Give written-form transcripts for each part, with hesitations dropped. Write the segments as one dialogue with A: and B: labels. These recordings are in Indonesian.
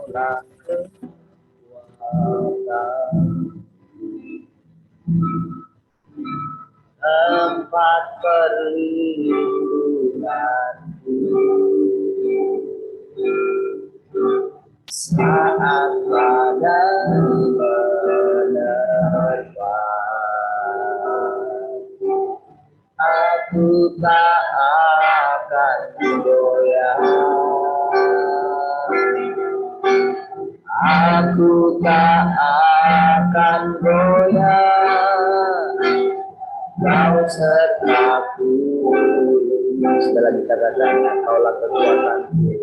A: Kaulah kekuatan, tempat perlindunganku saat badai menerpa. Aku tak akan goyah, aku tak akan goyah, Kau sertaku. Setelah kita katakan, Kaulah kekuatanku,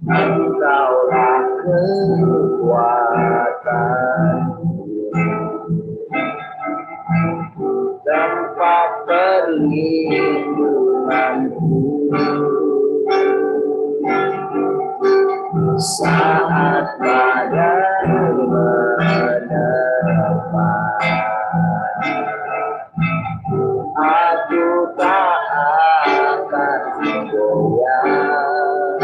A: Engkaulah kekuatanku, tempat perlindunganku saat badai menerpa. Aku tak akan goyah,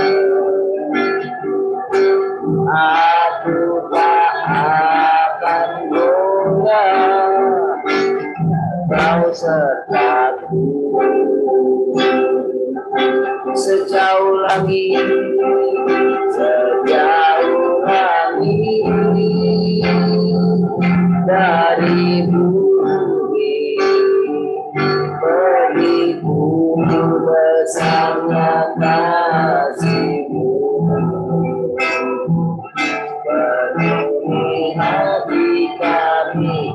A: aku tak akan goyah, Kau sertaku. Sejauh langit, sejauh langit dari bumi, begitu besarnya kasih-Mu, penuhi hati kami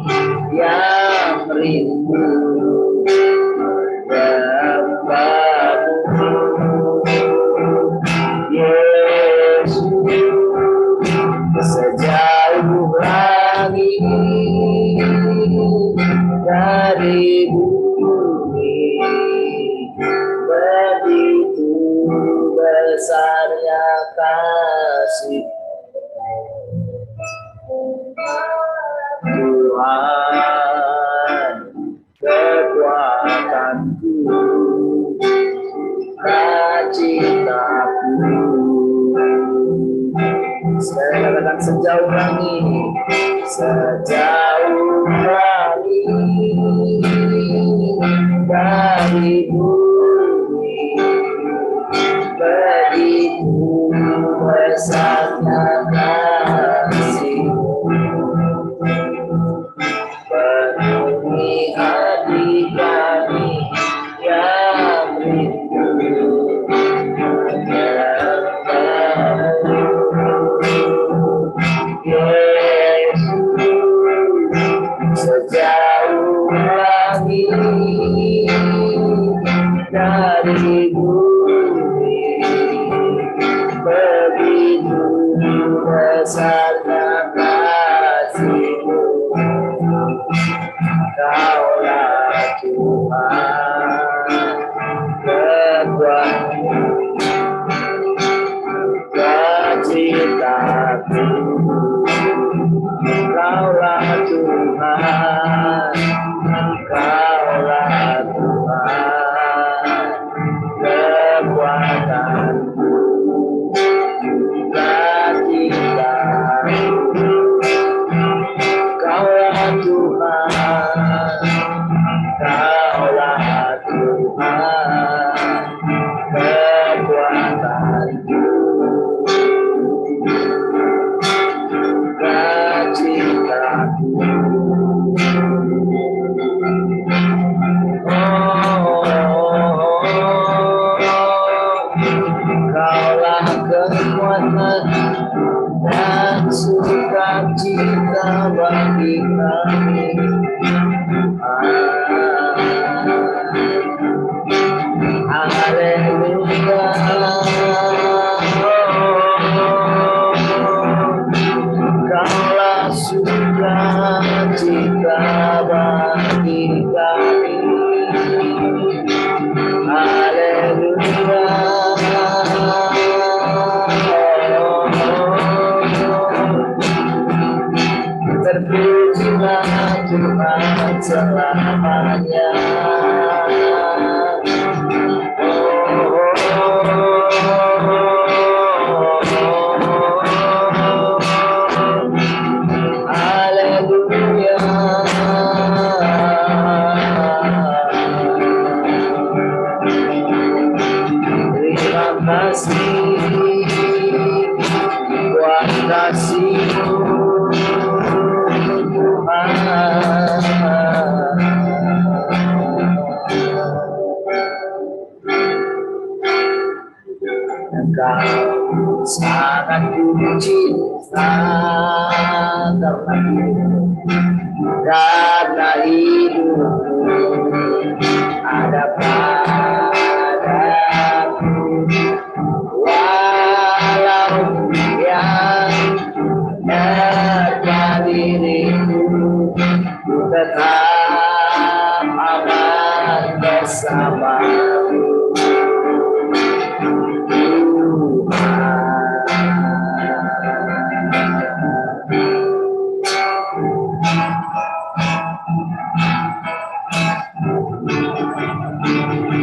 A: yang rindu menyembah-Mu, Yesus. Sejauh langit dari bumi, begitu besarnya kasih Tuhan, kekuatanku, cita-citaku. Saya katakan sejauh langit, sejauh langit dari bumi, begitu besarnya kasih-Mu, penuhi hati kami yang rindu Yesus. Sejauh langit dari bumi, begitu besarnya kasih-Mu, Kaulah Tuhan, kekuatanku, cita-citaku. Kaulah Tuhan, Kaulah Tuhan, kekuatanku, cita-citaku. Kaulah Tuhan, Kaulah Tuhan, kekuatanku, cita-citaku. Kaulah kekuatan dan sukacita bagi kami. Haleluya. Kaulah sukacita bagi kami. Haleluya. Terpujilah Tuhan selamanya. karena hidupmu ada padaku, walau yang menerpa diriku, tetap aman bersamamu.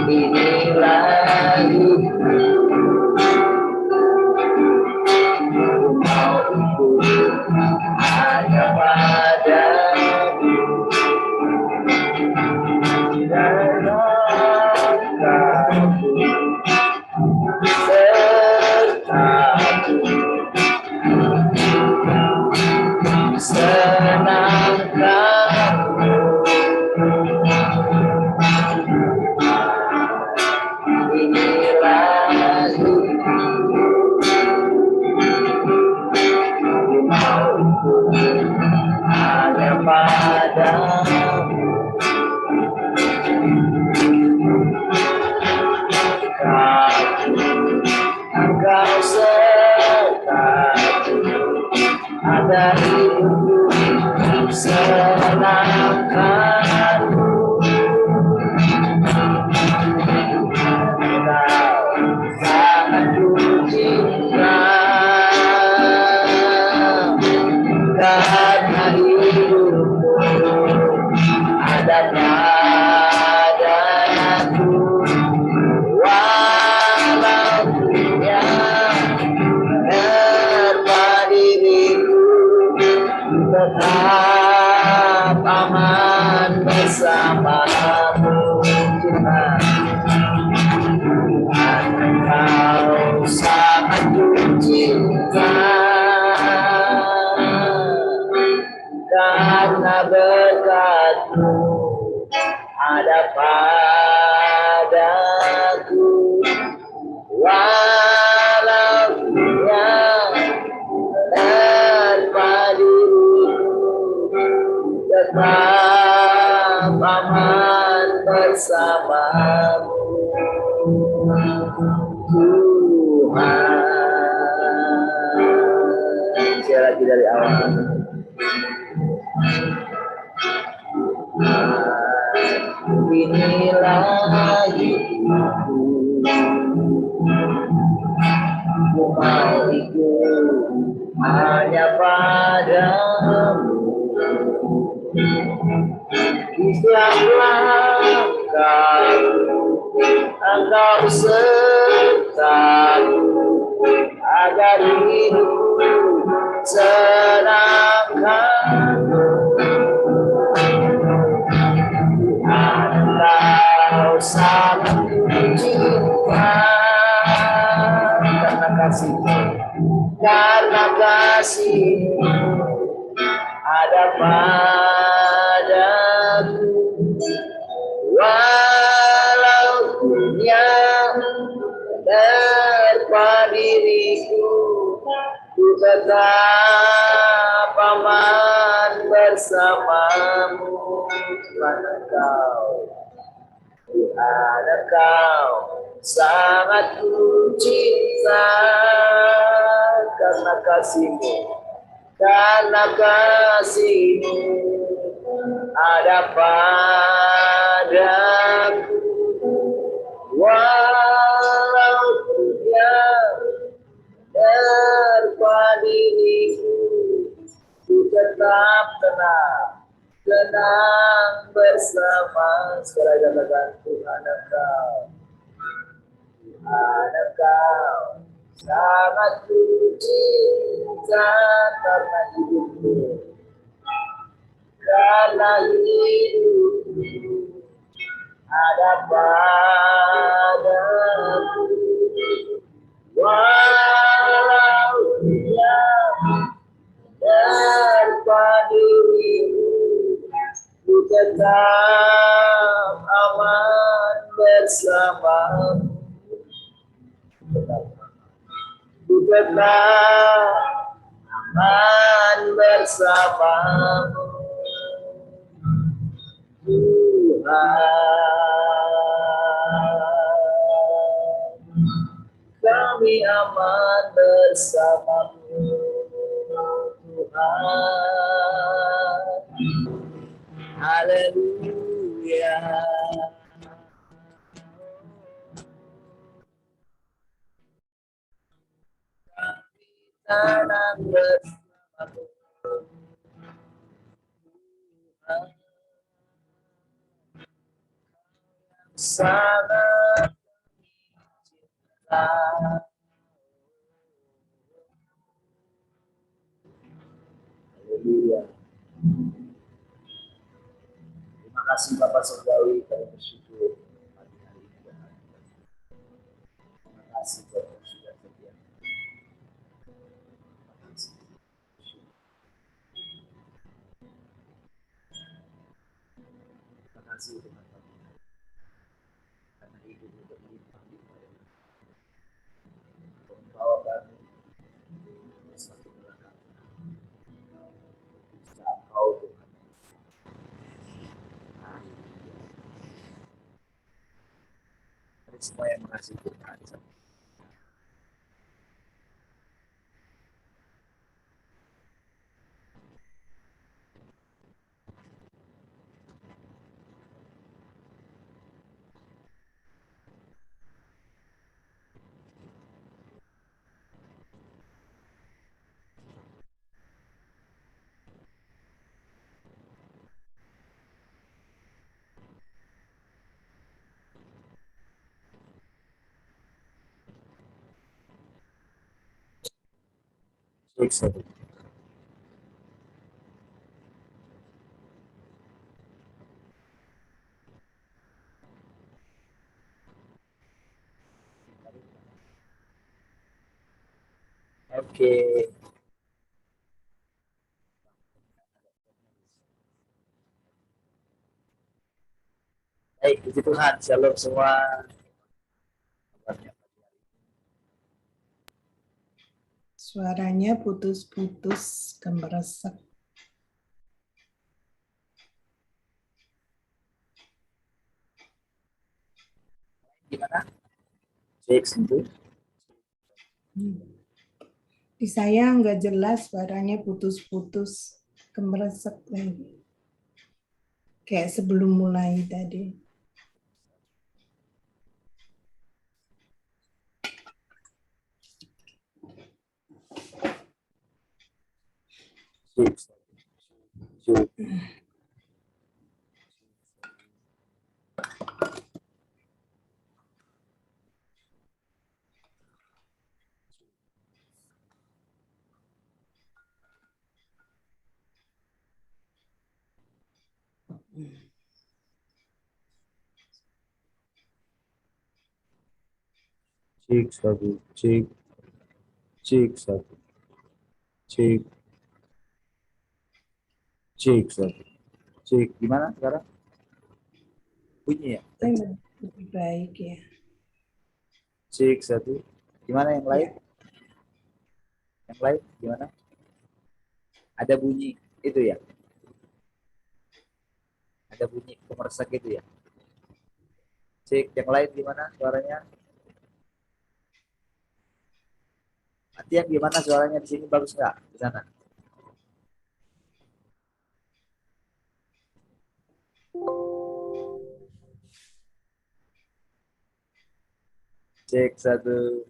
A: Inilah mau ikut hanya padamu, karena Kau sertaku, senangkanmu. Inilah mauku hanya padamu, Engkau sertaku, ada hidupku senangkanmu. Sangat ku cinta, karena hidupmu ada padaku, walau dunia menerpa diriku, tetap aman bersamamu. Engkau sangat ku cinta, karena berkat-Mu ada padaku, walau dunia menerpa diriku, tetap aman bersamamu. Tuhan, sekali lagi dari awal. Inilah hidupku, ku mau ikut hanya padamu. Di setiap langkahku Engkau sertaku, agar hidupku senangkanmu. Engkau sangat ku cinta, karena kasih-Mu, karena kasih-Mu ada padaku, walau dunia menerpa diriku, ku tetap aman bersamamu. Tuhan, Engkau sangat ku cinta, karena kasih-Mu, karena kasih-Mu ada padaku, walau dunia menerpa diriku, ku tetap tenang bersama. Sekali katakan, Tuhan Engkau, Tuhan Engkau sangat ku cinta, karena hidupku, karena hidupku ada padaku, walau dia menerpa diriku, ku tetap aman bersamamu. Ku tetap Tuhan bersamamu. Tuhan, kami aman bersamamu. Tuhan, haleluya. Kami tenang bersamamu. Tuhan, sangat cinta. Haleluya. Terima kasih Bapak Surgawi, kami bersyukur pagi hari ini. Terima kasih Bapak sudah setia. Terima kasih. Terima kasih teman-teman. Karena hidup berlimpah-limpah untuk membawa kami ke suatu belakang. Saat kau Tuhan. Mari semua yang mengasihi Tuhan. Oke. Baik, puji Tuhan. Shalom semua.
B: Suaranya putus-putus, gemeresek.
A: Gimana? Cek satu.
B: Di saya nggak jelas, suaranya putus-putus, gemeresek lagi. Kayak sebelum mulai tadi.
A: Cek. Cek satu. Cek. Cek satu. Cek. Cek satu. Cek. Gimana sekarang? Bunyi ya?
B: Lebih baik ya.
A: Cek satu. Gimana yang lain?
B: Ya.
A: Yang lain gimana? Ada bunyi itu ya? Ada bunyi gemeresek itu ya? Cek yang lain gimana suaranya? Latihan gimana suaranya di sini, bagus nggak di sana? Cek satu.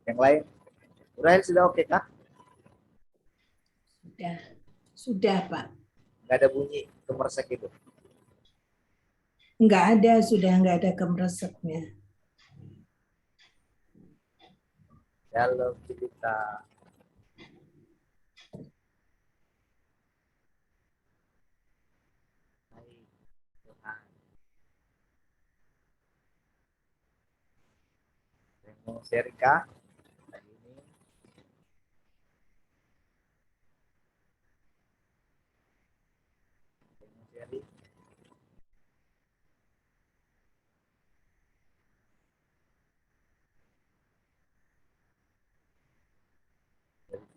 A: Yang lain? Rahel sudah oke kah?
B: Sudah Pak.
A: Nggak ada bunyi gemeresek itu?
B: Nggak ada, sudah nggak ada gemereseknya.
A: Dalam cerita. Tuhan. Mau sharing kah? Hari ini. Mau sharing.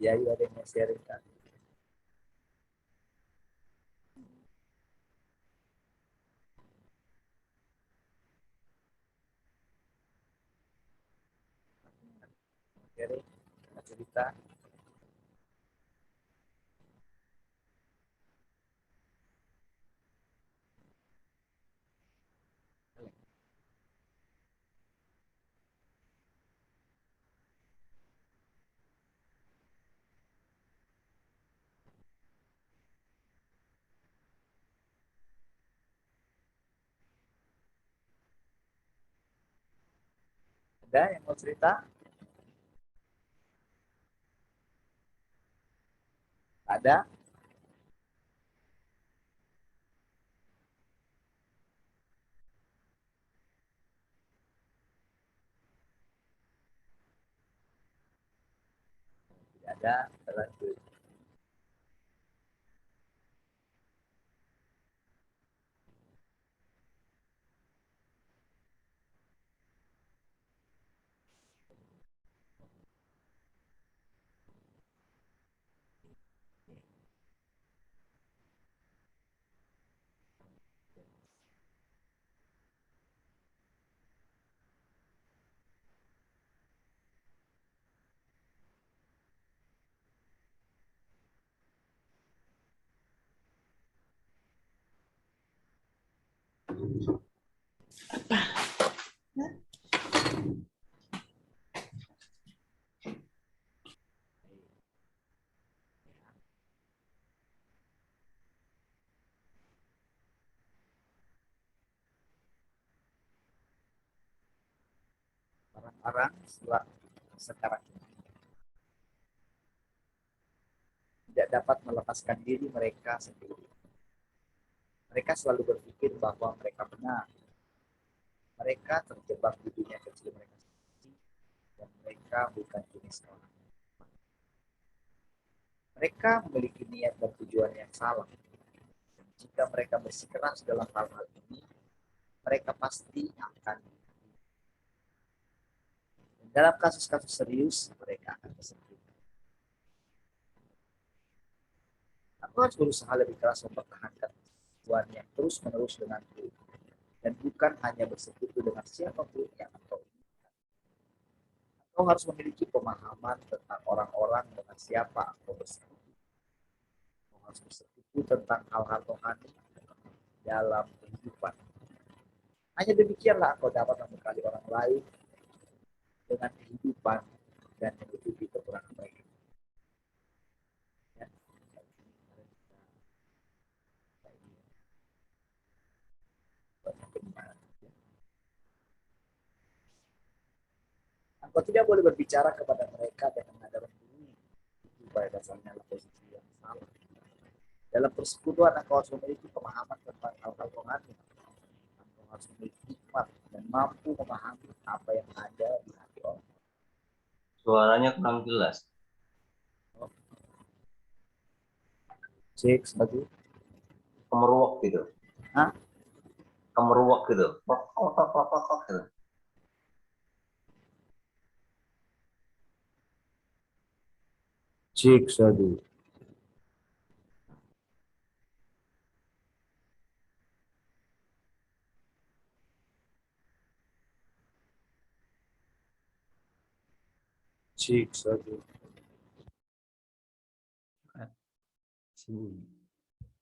A: Ya, ada yang mau sharing kan? Sharing, cerita. Ada yang mau cerita? Ada? Tidak ada, kita lanjut. Orang-orang sekarang ini tidak dapat melepaskan diri mereka sendiri. Mereka selalu berpikir bahwa mereka benar. Mereka terjebak di dunia kecil mereka sendiri dan mereka bukan jenis orang. Mereka memiliki niat dan tujuan yang salah. Dan jika mereka bersikeras dalam hal-hal ini, mereka pasti akan. Dan dalam kasus-kasus serius, mereka akan kesulitan. Aku harus berusaha lebih keras mempertahankan tujuan yang terus-menerus denganku. Dan bukan hanya bersekutu dengan siapapun yang engkau inginkan. Engkau harus memiliki pemahaman tentang orang-orang dengan siapa engkau bersekutu. Engkau harus bersekutu tentang hal-hal rohani dalam kehidupan. Hanya demikianlah engkau dapat membekali orang lain dengan kehidupan dan menutupi kekurangan mereka. Ya. Engkau tidak boleh berbicara kepada mereka dengan nada lembut. Itu pada dasarnya adalah posisi yang salah. Dalam persekutuan engkau harus memiliki pemahaman tentang hal-hal rohani. Engkau harus memiliki hikmat dan mampu memahami apa yang ada di hati orang.
C: Suaranya kurang jelas.
A: Cek satu.
C: Kemeruwak gitu.
A: Hah?
C: Kemeruwak gitu. Pok gitu.
A: Cek satu. Cek satu.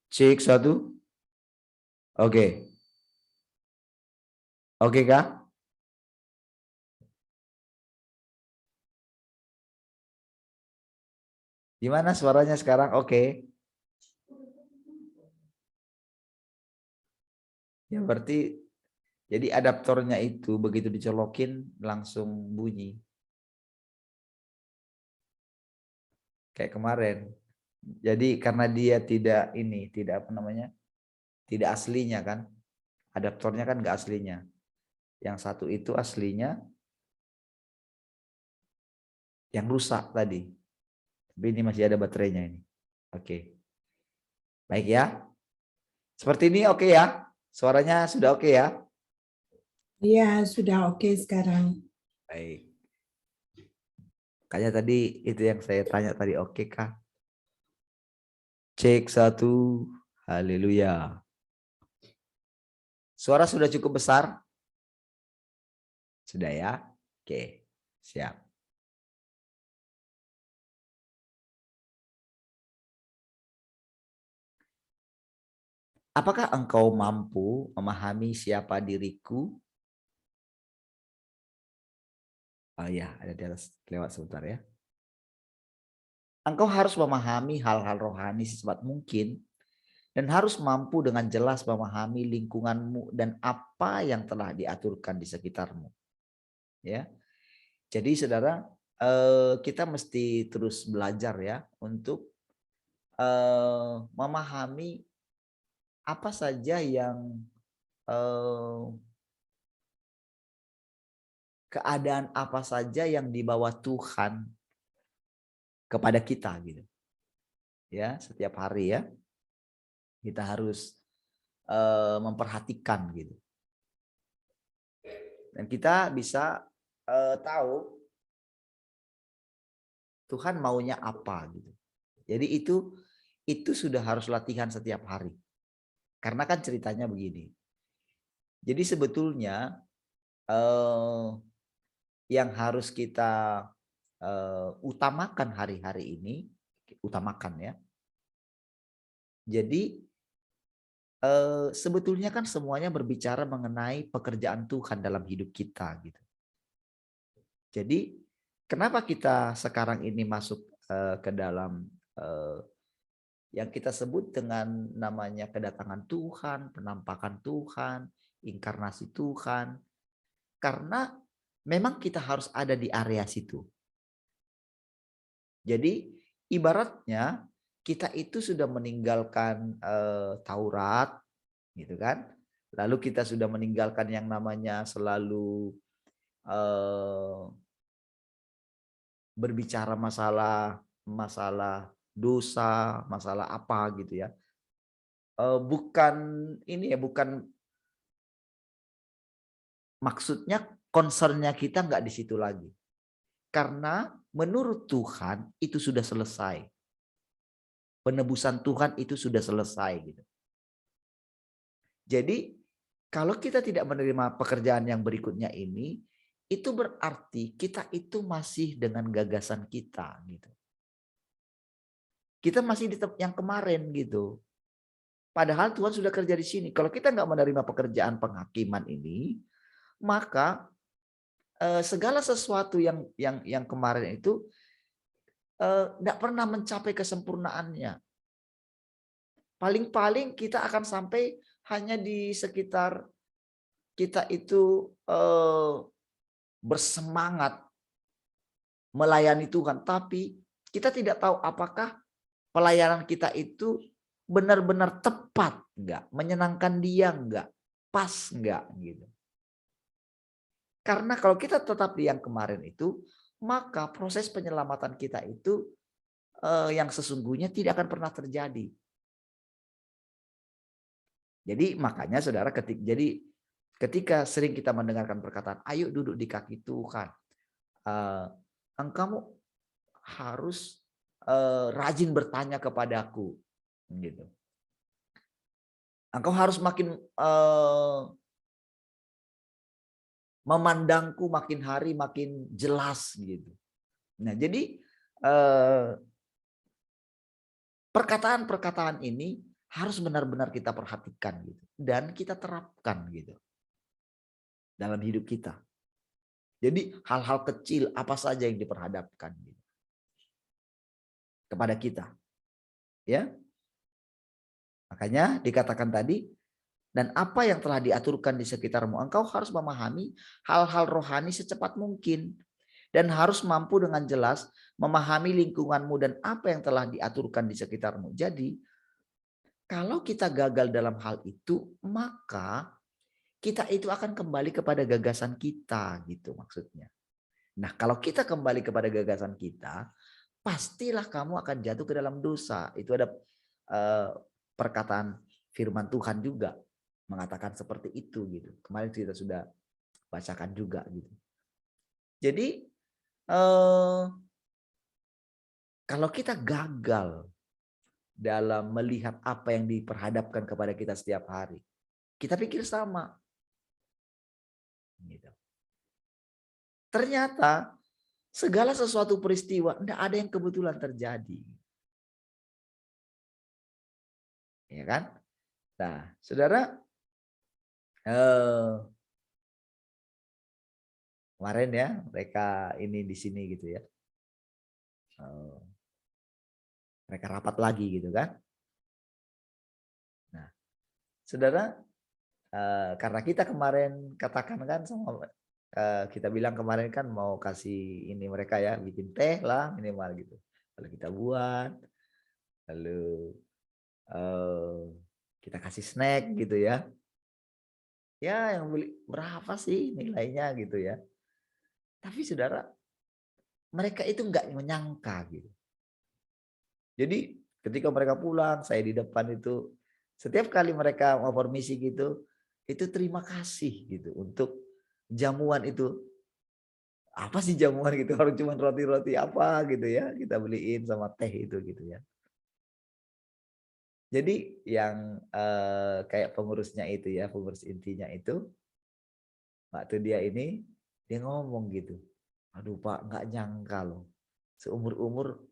A: Cek satu. Oke. Oke kah? Gimana suaranya sekarang? Oke. Ya berarti jadi adaptornya itu begitu dicolokin langsung bunyi. Kayak kemarin. Jadi karena dia tidak tidak apa namanya? Tidak aslinya kan? Adaptornya kan enggak aslinya. Yang satu itu aslinya yang rusak tadi. Tapi ini masih ada baterainya ini. Oke. Baik ya. Seperti ini oke ya? Suaranya sudah oke ya?
B: Iya, sudah oke sekarang.
A: Baik. Makanya tadi itu yang saya tanya tadi, oke kah? Cek 1, haleluya. Suara sudah cukup besar? Sudah ya? Oke, siap. Apakah engkau mampu memahami siapa diriku? Oh ya, ada di atas, lewat sebentar ya. Engkau harus memahami hal-hal rohani secepat mungkin dan harus mampu dengan jelas memahami lingkunganmu dan apa yang telah diaturkan di sekitarmu. Ya. Jadi saudara, kita mesti terus belajar ya untuk memahami apa saja yang keadaan apa saja yang dibawa Tuhan kepada kita gitu. Ya, setiap hari ya. Kita harus memperhatikan gitu. Dan kita bisa tahu Tuhan maunya apa gitu. Jadi itu sudah harus latihan setiap hari. Karena kan ceritanya begini. Jadi sebetulnya yang harus kita utamakan hari-hari ini, utamakan ya. Jadi sebetulnya kan semuanya berbicara mengenai pekerjaan Tuhan dalam hidup kita gitu. Jadi kenapa kita sekarang ini masuk ke dalam yang kita sebut dengan namanya kedatangan Tuhan, penampakan Tuhan, inkarnasi Tuhan. Karena memang kita harus ada di area situ. Jadi ibaratnya kita itu sudah meninggalkan Taurat, gitu kan? Lalu kita sudah meninggalkan yang namanya selalu berbicara masalah dosa, masalah apa gitu ya. Bukan ini ya, bukan maksudnya concernnya kita nggak di situ lagi. Karena menurut Tuhan itu sudah selesai. Penebusan Tuhan itu sudah selesai gitu. Jadi kalau kita tidak menerima pekerjaan yang berikutnya ini, itu berarti kita itu masih dengan gagasan kita gitu. Kita masih di yang kemarin gitu. Padahal Tuhan sudah kerja di sini. Kalau kita nggak menerima pekerjaan penghakiman ini, maka segala sesuatu yang kemarin itu nggak pernah mencapai kesempurnaannya. Paling-paling kita akan sampai hanya di sekitar kita itu bersemangat melayani Tuhan, tapi kita tidak tahu apakah pelayanan kita itu benar-benar tepat enggak, menyenangkan dia enggak, pas enggak gitu. Karena kalau kita tetap di yang kemarin itu, maka proses penyelamatan kita itu yang sesungguhnya tidak akan pernah terjadi. Jadi makanya saudara ketika sering kita mendengarkan perkataan, ayo duduk di kaki Tuhan, engkau harus rajin bertanya kepadaku, gitu. Engkau harus makin memandangku makin hari makin jelas gitu. Nah, jadi perkataan-perkataan ini harus benar-benar kita perhatikan gitu dan kita terapkan gitu dalam hidup kita. Jadi hal-hal kecil apa saja yang diperhadapkan gitu kepada kita. Ya. Makanya dikatakan tadi, dan apa yang telah diaturkan di sekitarmu, engkau harus memahami hal-hal rohani secepat mungkin. Dan harus mampu dengan jelas memahami lingkunganmu dan apa yang telah diaturkan di sekitarmu. Jadi, kalau kita gagal dalam hal itu, maka kita itu akan kembali kepada gagasan kita, gitu maksudnya. Nah, kalau kita kembali kepada gagasan kita, pastilah kamu akan jatuh ke dalam dosa. Itu ada perkataan firman Tuhan juga mengatakan seperti itu gitu. Kemarin kita sudah bacakan juga gitu. Jadi Kalau kita gagal dalam melihat apa yang diperhadapkan kepada kita setiap hari, kita pikir sama. Gitu. Ternyata segala sesuatu peristiwa tidak ada yang kebetulan terjadi. Ya kan? Nah, saudara, kemarin ya mereka ini di sini gitu ya. Mereka rapat lagi gitu kan. Nah, saudara, karena kita kemarin katakan kan sama kita bilang kemarin kan mau kasih ini mereka ya bikin teh lah minimal gitu. Lalu kita buat, lalu kita kasih snack gitu ya. Ya yang beli berapa sih nilainya gitu ya. Tapi saudara, mereka itu nggak menyangka gitu. Jadi ketika mereka pulang, saya di depan itu setiap kali mereka mau permisi gitu, itu terima kasih gitu untuk jamuan itu. Apa sih jamuan gitu? Orang cuma roti-roti apa gitu ya, kita beliin sama teh itu gitu ya. Jadi yang kayak pengurusnya itu ya, pengurus intinya itu, waktu dia ngomong gitu. Aduh Pak, nggak nyangka loh. Seumur-umur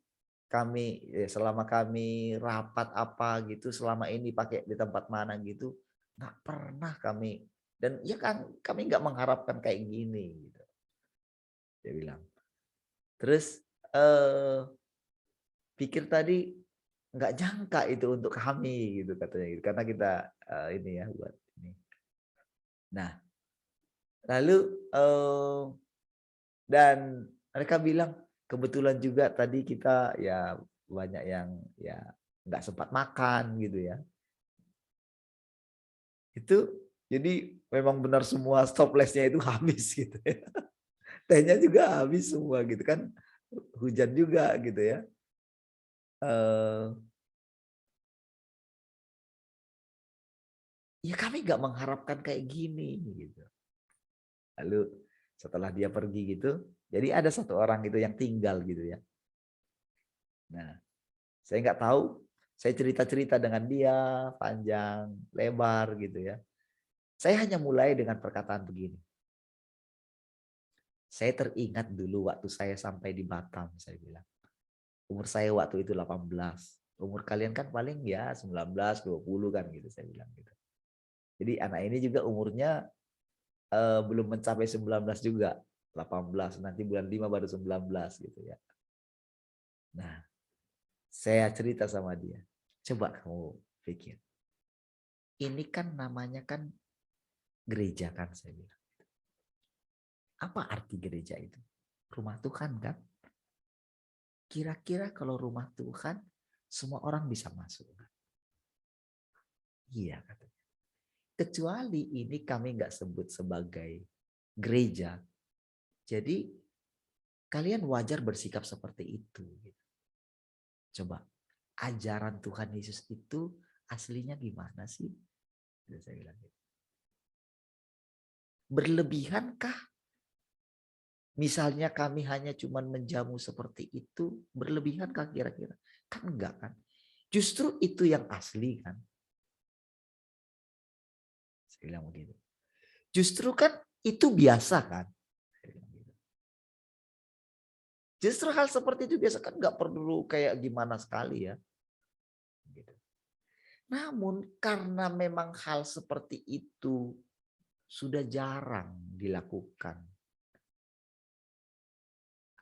A: kami, selama kami rapat apa gitu, selama ini pakai di tempat mana gitu, nggak pernah kami. Dan ya kan kami nggak mengharapkan kayak gini gitu. Dia bilang. Terus pikir tadi nggak jangka itu untuk kami gitu katanya gitu. Karena kita ini ya buat ini. Nah, lalu dan mereka bilang kebetulan juga tadi kita ya banyak yang ya nggak sempat makan gitu ya. Itu jadi memang benar semua stoplessnya itu habis gitu ya. Tehnya juga habis semua gitu kan. Hujan juga gitu ya. Ya kami nggak mengharapkan kayak gini gitu. Lalu setelah dia pergi gitu, jadi ada satu orang gitu yang tinggal gitu ya. Nah, saya nggak tahu, saya cerita-cerita dengan dia panjang lebar gitu ya. Saya hanya mulai dengan perkataan begini. Saya teringat dulu waktu saya sampai di Batam, saya bilang. Umur saya waktu itu 18. Umur kalian kan paling ya 19, 20 kan gitu saya bilang gitu. Jadi anak ini juga umurnya belum mencapai 19 juga. 18, nanti bulan 5 baru 19 gitu ya. Nah, saya cerita sama dia. Coba kamu pikir. Ini kan namanya kan gereja kan saya bilang. Apa arti gereja itu? Rumah Tuhan kan? Kira-kira kalau rumah Tuhan semua orang bisa masuk kan? Iya katanya. Kecuali ini kami nggak sebut sebagai gereja. Jadi kalian wajar bersikap seperti itu. Coba ajaran Tuhan Yesus itu aslinya gimana sih? Saya bilang gitu. Berlebihankah? Misalnya kami hanya cuma menjamu seperti itu, berlebihankah kira-kira? Kan enggak kan? Justru itu yang asli kan? Saya bilang begitu. Justru kan itu biasa kan? Justru hal seperti itu biasa kan nggak perlu kayak gimana sekali ya. Namun karena memang hal seperti itu sudah jarang dilakukan.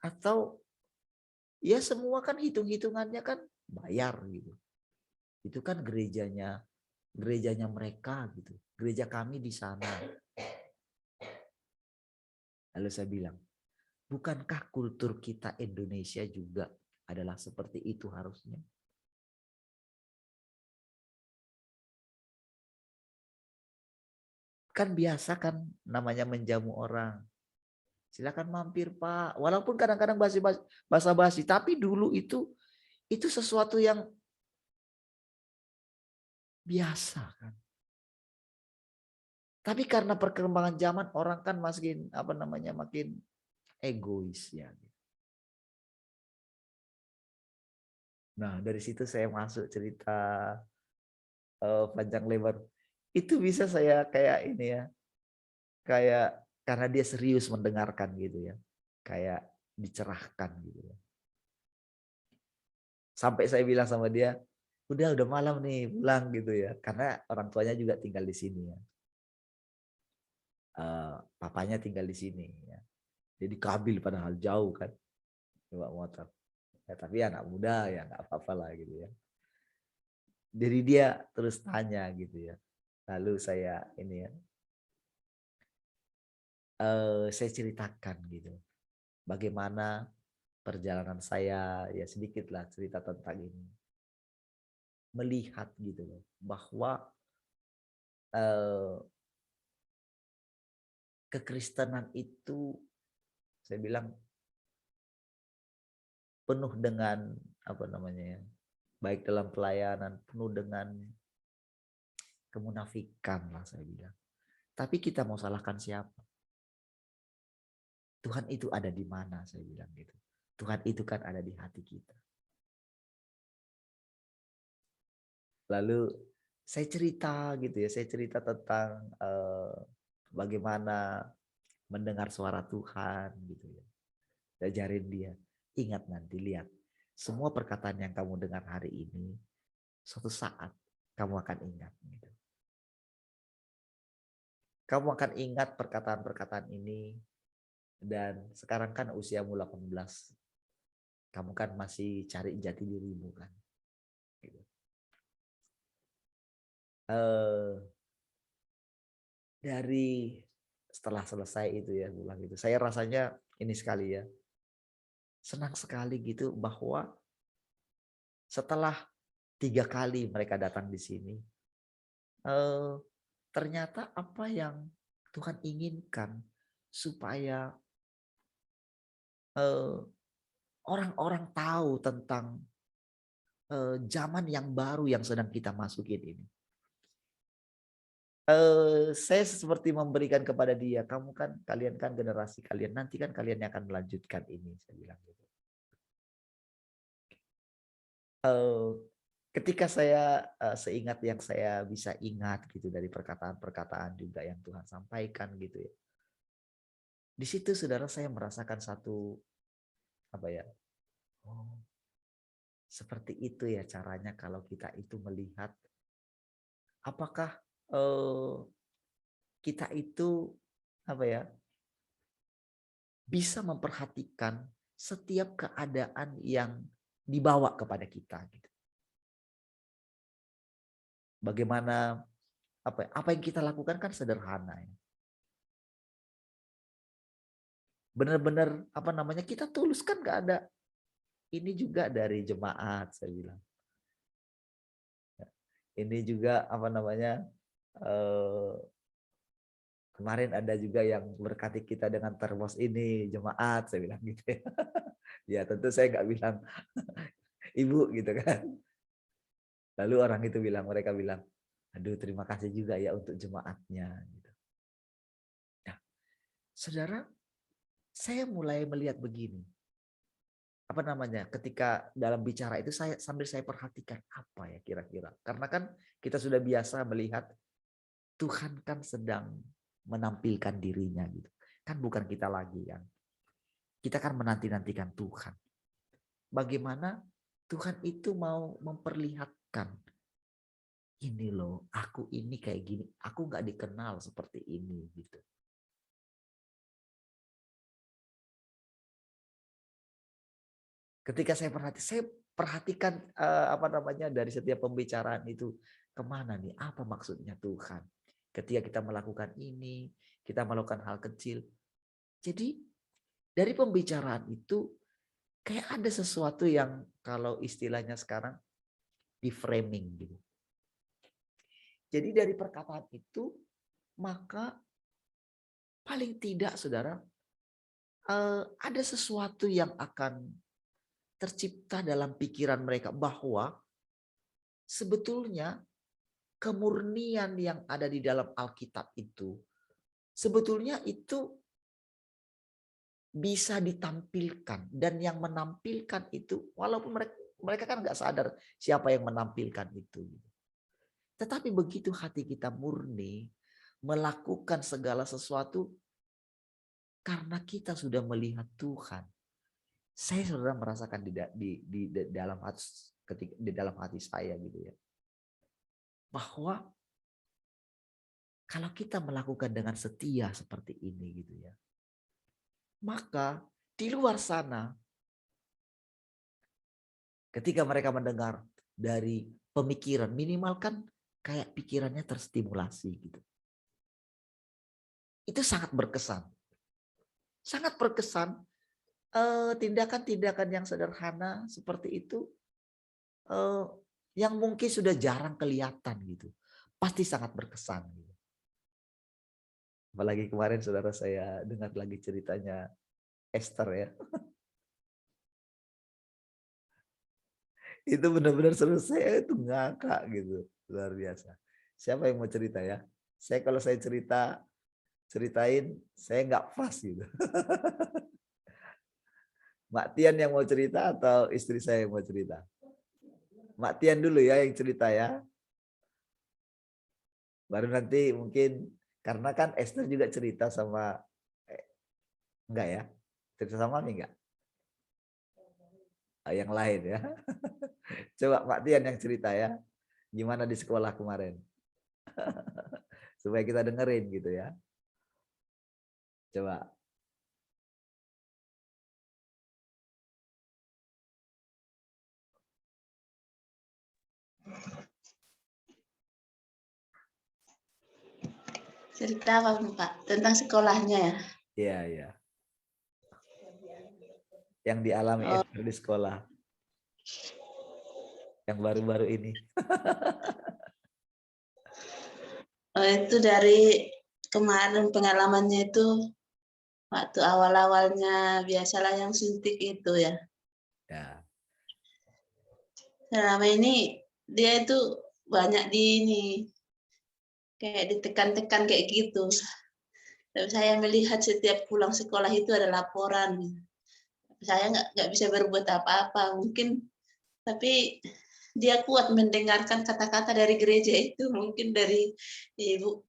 A: Atau ya semua kan hitung-hitungannya kan bayar gitu. Itu kan gerejanya mereka gitu. Gereja kami di sana. Lalu saya bilang, bukankah kultur kita Indonesia juga adalah seperti itu harusnya? Kan biasa kan namanya menjamu orang. Silakan mampir Pak. Walaupun kadang-kadang basa-basi, tapi dulu itu sesuatu yang biasa kan. Tapi karena perkembangan zaman orang kan makin makin egois ya. Nah, dari situ saya masuk cerita panjang lebar. Itu bisa saya kayak ini ya, kayak karena dia serius mendengarkan gitu ya. Kayak dicerahkan gitu ya. Sampai saya bilang sama dia, udah malam nih, pulang gitu ya. Karena orang tuanya juga tinggal di sini ya. Papanya tinggal di sini ya. Jadi Kabil padahal jauh kan, bawa motor. Ya, tapi anak muda ya nggak apa-apa lah gitu ya. Jadi dia terus tanya gitu ya. Lalu saya ini ya, saya ceritakan gitu. Bagaimana perjalanan saya, ya sedikit lah cerita tentang ini. Melihat gitu loh, bahwa kekristenan itu saya bilang penuh dengan apa namanya ya, baik dalam pelayanan, penuh dengan kemunafikan lah saya bilang. Tapi kita mau salahkan siapa? Tuhan itu ada di mana, saya bilang gitu. Tuhan itu kan ada di hati kita. Lalu saya cerita gitu ya, saya cerita tentang bagaimana mendengar suara Tuhan gitu ya. Ajarin dia, ingat nanti lihat, semua perkataan yang kamu dengar hari ini, suatu saat kamu akan ingat gitu. Kamu akan ingat perkataan-perkataan ini, dan sekarang kan usiamu 18. Kamu kan masih cari jati dirimu kan. Gitu. Dari setelah selesai itu ya, bilang gitu. Saya rasanya ini sekali ya, senang sekali gitu bahwa setelah 3 kali mereka datang di sini, ternyata apa yang Tuhan inginkan supaya orang-orang tahu tentang zaman yang baru yang sedang kita masukin ini. Saya seperti memberikan kepada dia, kalian kan generasi kalian, nanti kan kalian yang akan melanjutkan ini, saya bilang gitu. Ketika saya seingat yang saya bisa ingat gitu dari perkataan-perkataan juga yang Tuhan sampaikan gitu ya. Di situ saudara saya merasakan satu apa ya? Oh, seperti itu ya caranya kalau kita itu melihat apakah kita itu apa ya? Bisa memperhatikan setiap keadaan yang dibawa kepada kita gitu. Bagaimana apa yang kita lakukan kan sederhana ya. Benar-benar apa namanya kita tulus kan, nggak ada ini juga dari jemaat saya bilang. Ini juga apa namanya kemarin ada juga yang berkati kita dengan termos ini jemaat, saya bilang gitu ya. Ya tentu saya nggak bilang ibu gitu kan. Lalu orang itu mereka bilang, aduh terima kasih juga ya untuk jemaatnya. Gitu. Nah, saudara, saya mulai melihat begini. Apa namanya? Ketika dalam bicara itu sambil saya perhatikan apa ya kira-kira. Karena kan kita sudah biasa melihat Tuhan kan sedang menampilkan dirinya gitu. Kan bukan kita lagi kan. Kita kan menanti-nantikan Tuhan. Bagaimana Tuhan itu mau memperlihatkan, ini loh, aku ini kayak gini, aku nggak dikenal seperti ini gitu. Ketika saya perhatikan apa namanya dari setiap pembicaraan itu, kemana nih, apa maksudnya Tuhan? Ketika kita melakukan ini, kita melakukan hal kecil. Jadi dari pembicaraan itu kayak ada sesuatu yang kalau istilahnya sekarang di framing gitu. Jadi dari perkataan itu maka paling tidak saudara ada sesuatu yang akan tercipta dalam pikiran mereka bahwa sebetulnya kemurnian yang ada di dalam Alkitab itu sebetulnya itu bisa ditampilkan, dan yang menampilkan itu walaupun mereka kan nggak sadar siapa yang menampilkan itu. Tetapi begitu hati kita murni, melakukan segala sesuatu karena kita sudah melihat Tuhan. Saya sudah merasakan di dalam hati, di dalam hati saya gitu ya, bahwa kalau kita melakukan dengan setia seperti ini gitu ya, maka di luar sana ketika mereka mendengar dari pemikiran, minimal kan kayak pikirannya terstimulasi gitu. Itu sangat berkesan. Sangat berkesan. Tindakan-tindakan yang sederhana seperti itu yang mungkin sudah jarang kelihatan gitu, pasti sangat berkesan gitu. Apalagi kemarin saudara saya dengar lagi ceritanya Esther ya. Itu benar-benar seru, saya itu ngakak gitu, luar biasa. Siapa yang mau cerita ya? Saya kalau saya ceritain saya nggak pas gitu. Mbak Tian yang mau cerita atau istri saya yang mau cerita? Mbak Tian dulu ya yang cerita ya. Baru nanti mungkin, karena kan Esther juga cerita sama, enggak ya? Cerita sama Mami enggak? Yang lain ya. Coba Mbak Tian yang cerita ya. Gimana di sekolah kemarin? Supaya kita dengerin gitu ya. Coba.
D: Cerita apa Pak? Tentang sekolahnya ya?
A: Iya, iya. Yang dialami Esther di sekolah. Yang baru-baru ini.
D: Itu dari kemarin pengalamannya itu waktu awal-awalnya biasalah yang suntik itu ya.
A: Ya.
D: Selama ini dia itu banyak kayak ditekan-tekan kayak gitu. Dan saya melihat setiap pulang sekolah itu ada laporan. Saya nggak bisa berbuat apa-apa mungkin, tapi dia kuat mendengarkan kata-kata dari gereja itu, mungkin dari ibu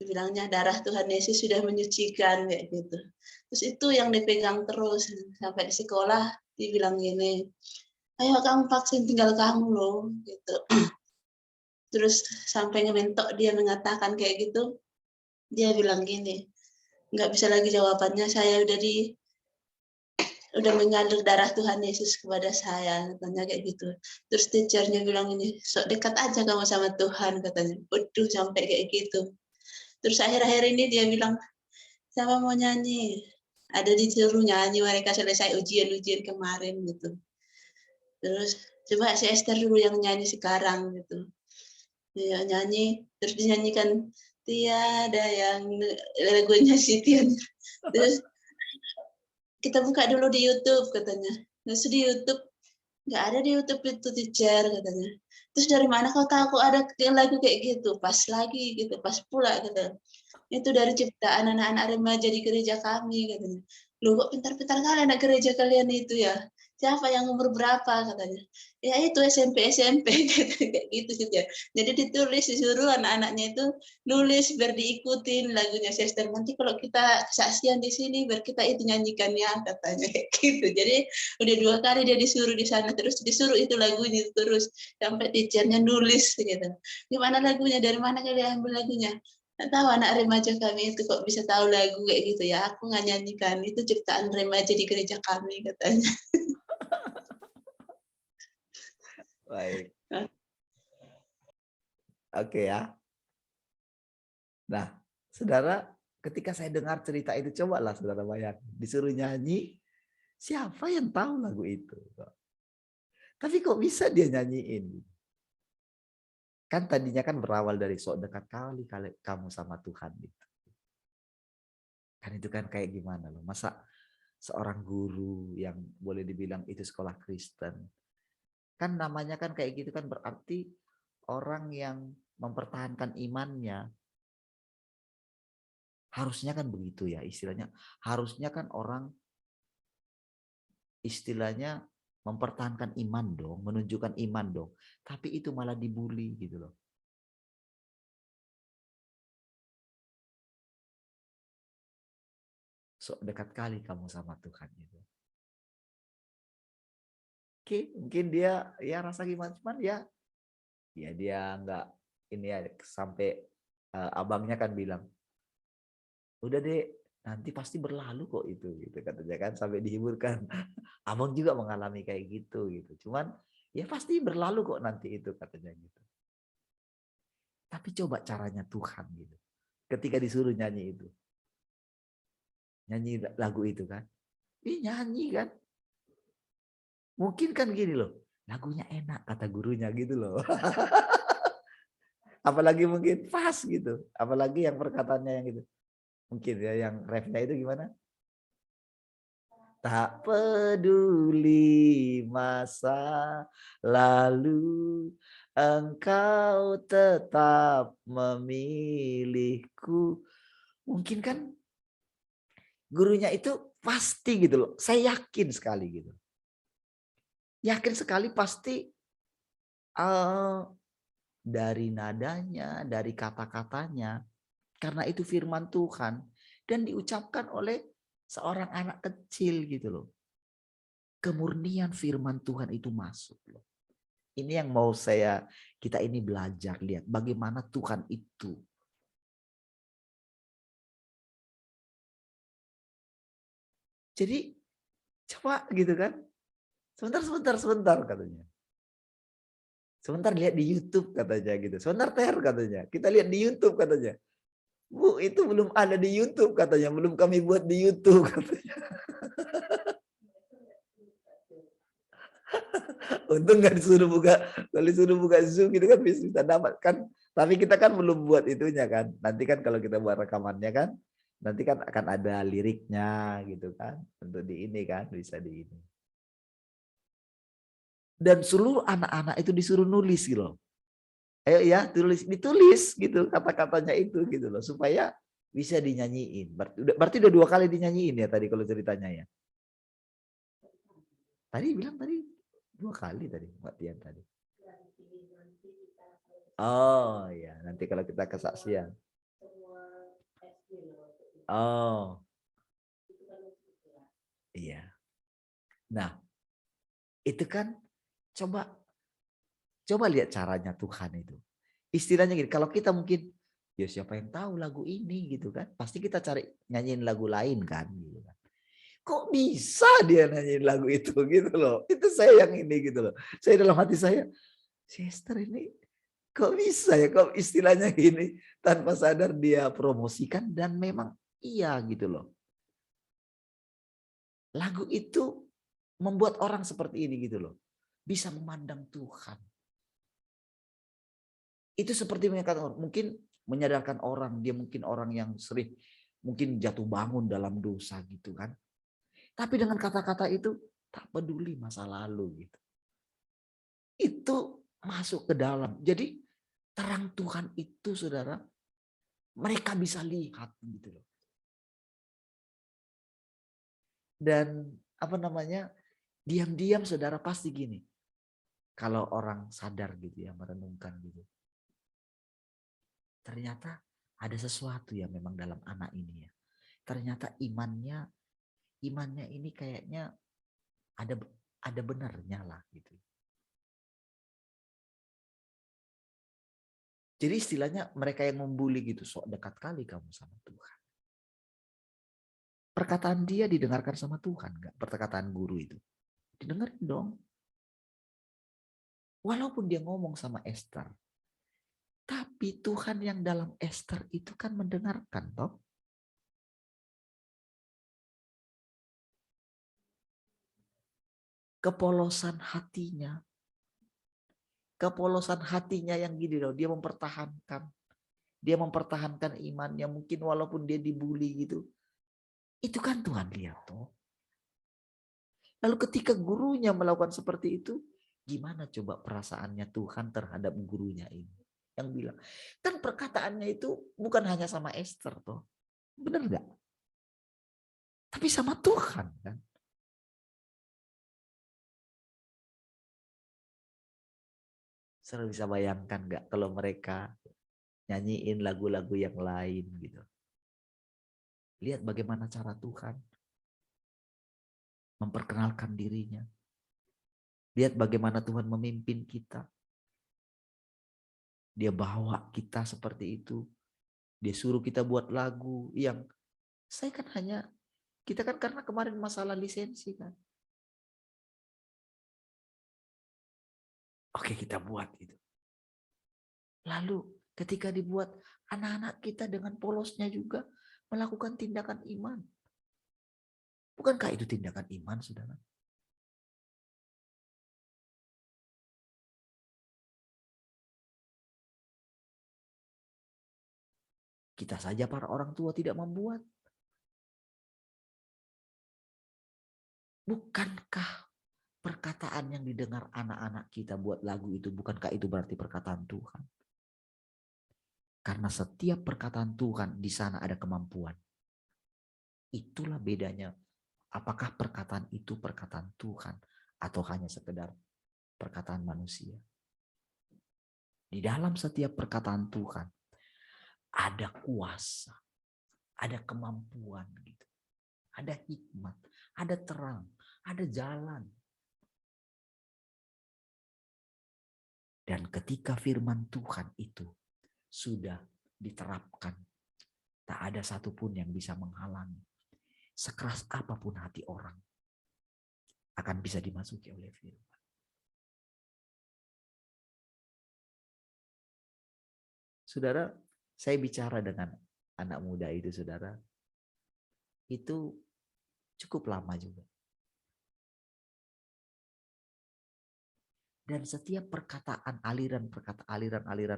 D: bilangnya darah Tuhan Yesus sudah menyucikan kayak gitu. Terus itu yang dipegang terus sampai di sekolah dibilang gini, ayo kamu vaksin tinggal kamu loh gitu. Terus sampai ngementok dia mengatakan kayak gitu, dia bilang gini, nggak bisa lagi jawabannya, saya udah mengalir darah Tuhan Yesus kepada saya, katanya kayak gitu. Terus teachernya bilang ini, sok dekat aja kamu sama Tuhan, katanya. Waduh, sampai kayak gitu. Terus akhir-akhir ini dia bilang, siapa mau nyanyi? Ada disuruh nyanyi, mereka selesai ujian-ujian kemarin gitu. Terus coba si Esther dulu yang nyanyi sekarang gitu. Dia nyanyi, terus dinyanyikan tiada yang lagunya si Tian. Terus kita buka dulu di YouTube katanya. Terus di YouTube nggak ada di YouTube itu teacher katanya. Terus dari mana kau tahu ada lagu kayak gitu? Pas lagi gitu, pas pula gitu. Itu dari ciptaan anak-anak remaja di gereja kami katanya. Lu kok pintar-pintar kali anak gereja kalian itu ya. Siapa yang umur berapa katanya. Ya itu SMP kayak gitu sih ya. Jadi ditulis, disuruh anak-anaknya itu nulis biar diikutin lagunya Sister. Nanti kalau kita kesaksian di sini biar kita itu nyanyikannya katanya kayak gitu. Jadi udah 2 kali dia disuruh di sana, terus disuruh itu lagunya terus sampai teachernya nulis gitu. Gimana lagunya? Dari mana kalian ambil lagunya? Nggak tahu, anak remaja kami itu kok bisa tahu lagu kayak gitu ya. Aku nggak nyanyikan, itu ciptaan remaja di gereja kami katanya.
A: Baik. Oke ya. Nah, saudara, ketika saya dengar cerita itu, cobalah saudara bayang, disuruh nyanyi, siapa yang tahu lagu itu? Tapi kok bisa dia nyanyiin? Kan tadinya kan berawal dari sok dekat kali kamu sama Tuhan gitu. Kan itu kan kayak gimana loh? Masa seorang guru yang boleh dibilang itu sekolah Kristen, kan namanya kan kayak gitu kan berarti orang yang mempertahankan imannya. Harusnya kan begitu ya istilahnya. Harusnya kan orang istilahnya mempertahankan iman dong, menunjukkan iman dong. Tapi itu malah dibully gitu loh. Sok dekat kali kamu sama Tuhan gitu. Oke, mungkin dia ya rasa gimana, cuman ya dia nggak ini ya, sampai abangnya kan bilang, udah deh nanti pasti berlalu kok itu gitu katanya kan, sampai dihiburkan. Abang juga mengalami kayak gitu. Cuman ya pasti berlalu kok nanti itu katanya gitu. Tapi coba caranya Tuhan gitu. Ketika disuruh nyanyi itu. Nyanyi lagu itu kan. Nyanyi kan. Mungkin kan gini loh. Lagunya enak kata gurunya gitu loh. Apalagi mungkin pas gitu. Apalagi yang perkataannya yang gitu. Mungkin ya yang refnya itu gimana? Tak peduli masa lalu, engkau tetap memilihku. Mungkin kan gurunya itu pasti gitu loh. Saya yakin sekali gitu. Yakin sekali pasti dari nadanya, dari kata-katanya. Karena itu firman Tuhan. Dan diucapkan oleh seorang anak kecil gitu loh. Kemurnian firman Tuhan itu masuk loh. Ini yang mau kita ini belajar, lihat bagaimana Tuhan itu. Jadi coba gitu kan. Sebentar katanya. Sebentar lihat di YouTube katanya gitu. Sebentar Ter katanya. Kita lihat di YouTube katanya. Bu, itu belum ada di YouTube katanya. Belum kami buat di YouTube katanya. Untung nggak disuruh buka. Kalau disuruh buka Zoom gitu kan bisa dapat kan. Tapi kita kan belum buat itunya kan. Nanti kan kalau kita buat rekamannya kan. Nanti kan akan ada liriknya gitu kan. Untuk di ini kan. Bisa di ini. Dan seluruh anak-anak itu disuruh nulis gitu loh. Ayo ya ditulis gitu kata-katanya itu gitu loh. Supaya bisa dinyanyiin. Berarti udah 2 kali dinyanyiin ya tadi kalau ceritanya ya. Tadi bilang tadi 2 kali tadi Mbak Tian tadi. Oh ya, nanti kalau kita kesaksian. Oh. Iya. Nah, itu kan coba lihat caranya Tuhan itu. Istilahnya gini, kalau kita mungkin ya siapa yang tahu lagu ini gitu kan. Pasti kita cari nyanyiin lagu lain kan gitu kan. Kok bisa dia nyanyiin lagu itu gitu loh. Itu saya yang ini gitu loh. Saya dalam hati saya, Sister ini kok bisa ya, kok istilahnya gini tanpa sadar dia promosikan dan memang iya gitu loh. Lagu itu membuat orang seperti ini gitu loh. Bisa memandang Tuhan. Itu seperti mengatakan mungkin menyadarkan orang, dia mungkin orang yang sering mungkin jatuh bangun dalam dosa gitu kan. Tapi dengan kata-kata itu tak peduli masa lalu gitu. Itu masuk ke dalam. Jadi terang Tuhan itu saudara, mereka bisa lihat gitu loh. Dan apa namanya, diam-diam saudara pasti gini. Kalau orang sadar gitu ya, merenungkan gitu. Ternyata ada sesuatu yang memang dalam anak ini ya. Ternyata imannya ini kayaknya ada benarnya lah gitu. Jadi istilahnya mereka yang membuli gitu, sok dekat kali kamu sama Tuhan. Perkataan dia didengarkan sama Tuhan enggak? Perkataan guru itu. Didengarin dong. Walaupun dia ngomong sama Esther. Tapi Tuhan yang dalam Esther itu kan mendengarkan toh. Kepolosan hatinya. Kepolosan hatinya yang gini loh, dia mempertahankan. Dia mempertahankan imannya mungkin walaupun dia dibully gitu. Itu kan Tuhan lihat toh. Lalu ketika gurunya melakukan seperti itu, gimana coba perasaannya Tuhan terhadap gurunya ini? Yang bilang, kan perkataannya itu bukan hanya sama Esther toh. Benar enggak? Tapi sama Tuhan kan. Saudara bisa bayangkan nggak kalau mereka nyanyiin lagu-lagu yang lain gitu. Lihat bagaimana cara Tuhan memperkenalkan dirinya. Lihat bagaimana Tuhan memimpin kita. Dia bawa kita seperti itu. Dia suruh kita buat lagu yang saya kan hanya, kita kan karena kemarin masalah lisensi kan. Oke, kita buat itu. Lalu ketika dibuat, anak-anak kita dengan polosnya juga melakukan tindakan iman. Bukankah itu tindakan iman, saudara? Kita saja para orang tua tidak membuat. Bukankah perkataan yang didengar anak-anak kita buat lagu itu, bukankah itu berarti perkataan Tuhan? Karena setiap perkataan Tuhan di sana ada kemampuan. Itulah bedanya. Apakah perkataan itu perkataan Tuhan atau hanya sekedar perkataan manusia? Di dalam setiap perkataan Tuhan ada kuasa, ada kemampuan gitu. Ada hikmat, ada terang, ada jalan. Dan ketika firman Tuhan itu sudah diterapkan, tak ada satupun yang bisa menghalangi. Sekeras apapun hati orang akan bisa dimasuki oleh firman. Saudara, saya bicara dengan anak muda itu, saudara. Itu cukup lama juga. Dan setiap perkataan, aliran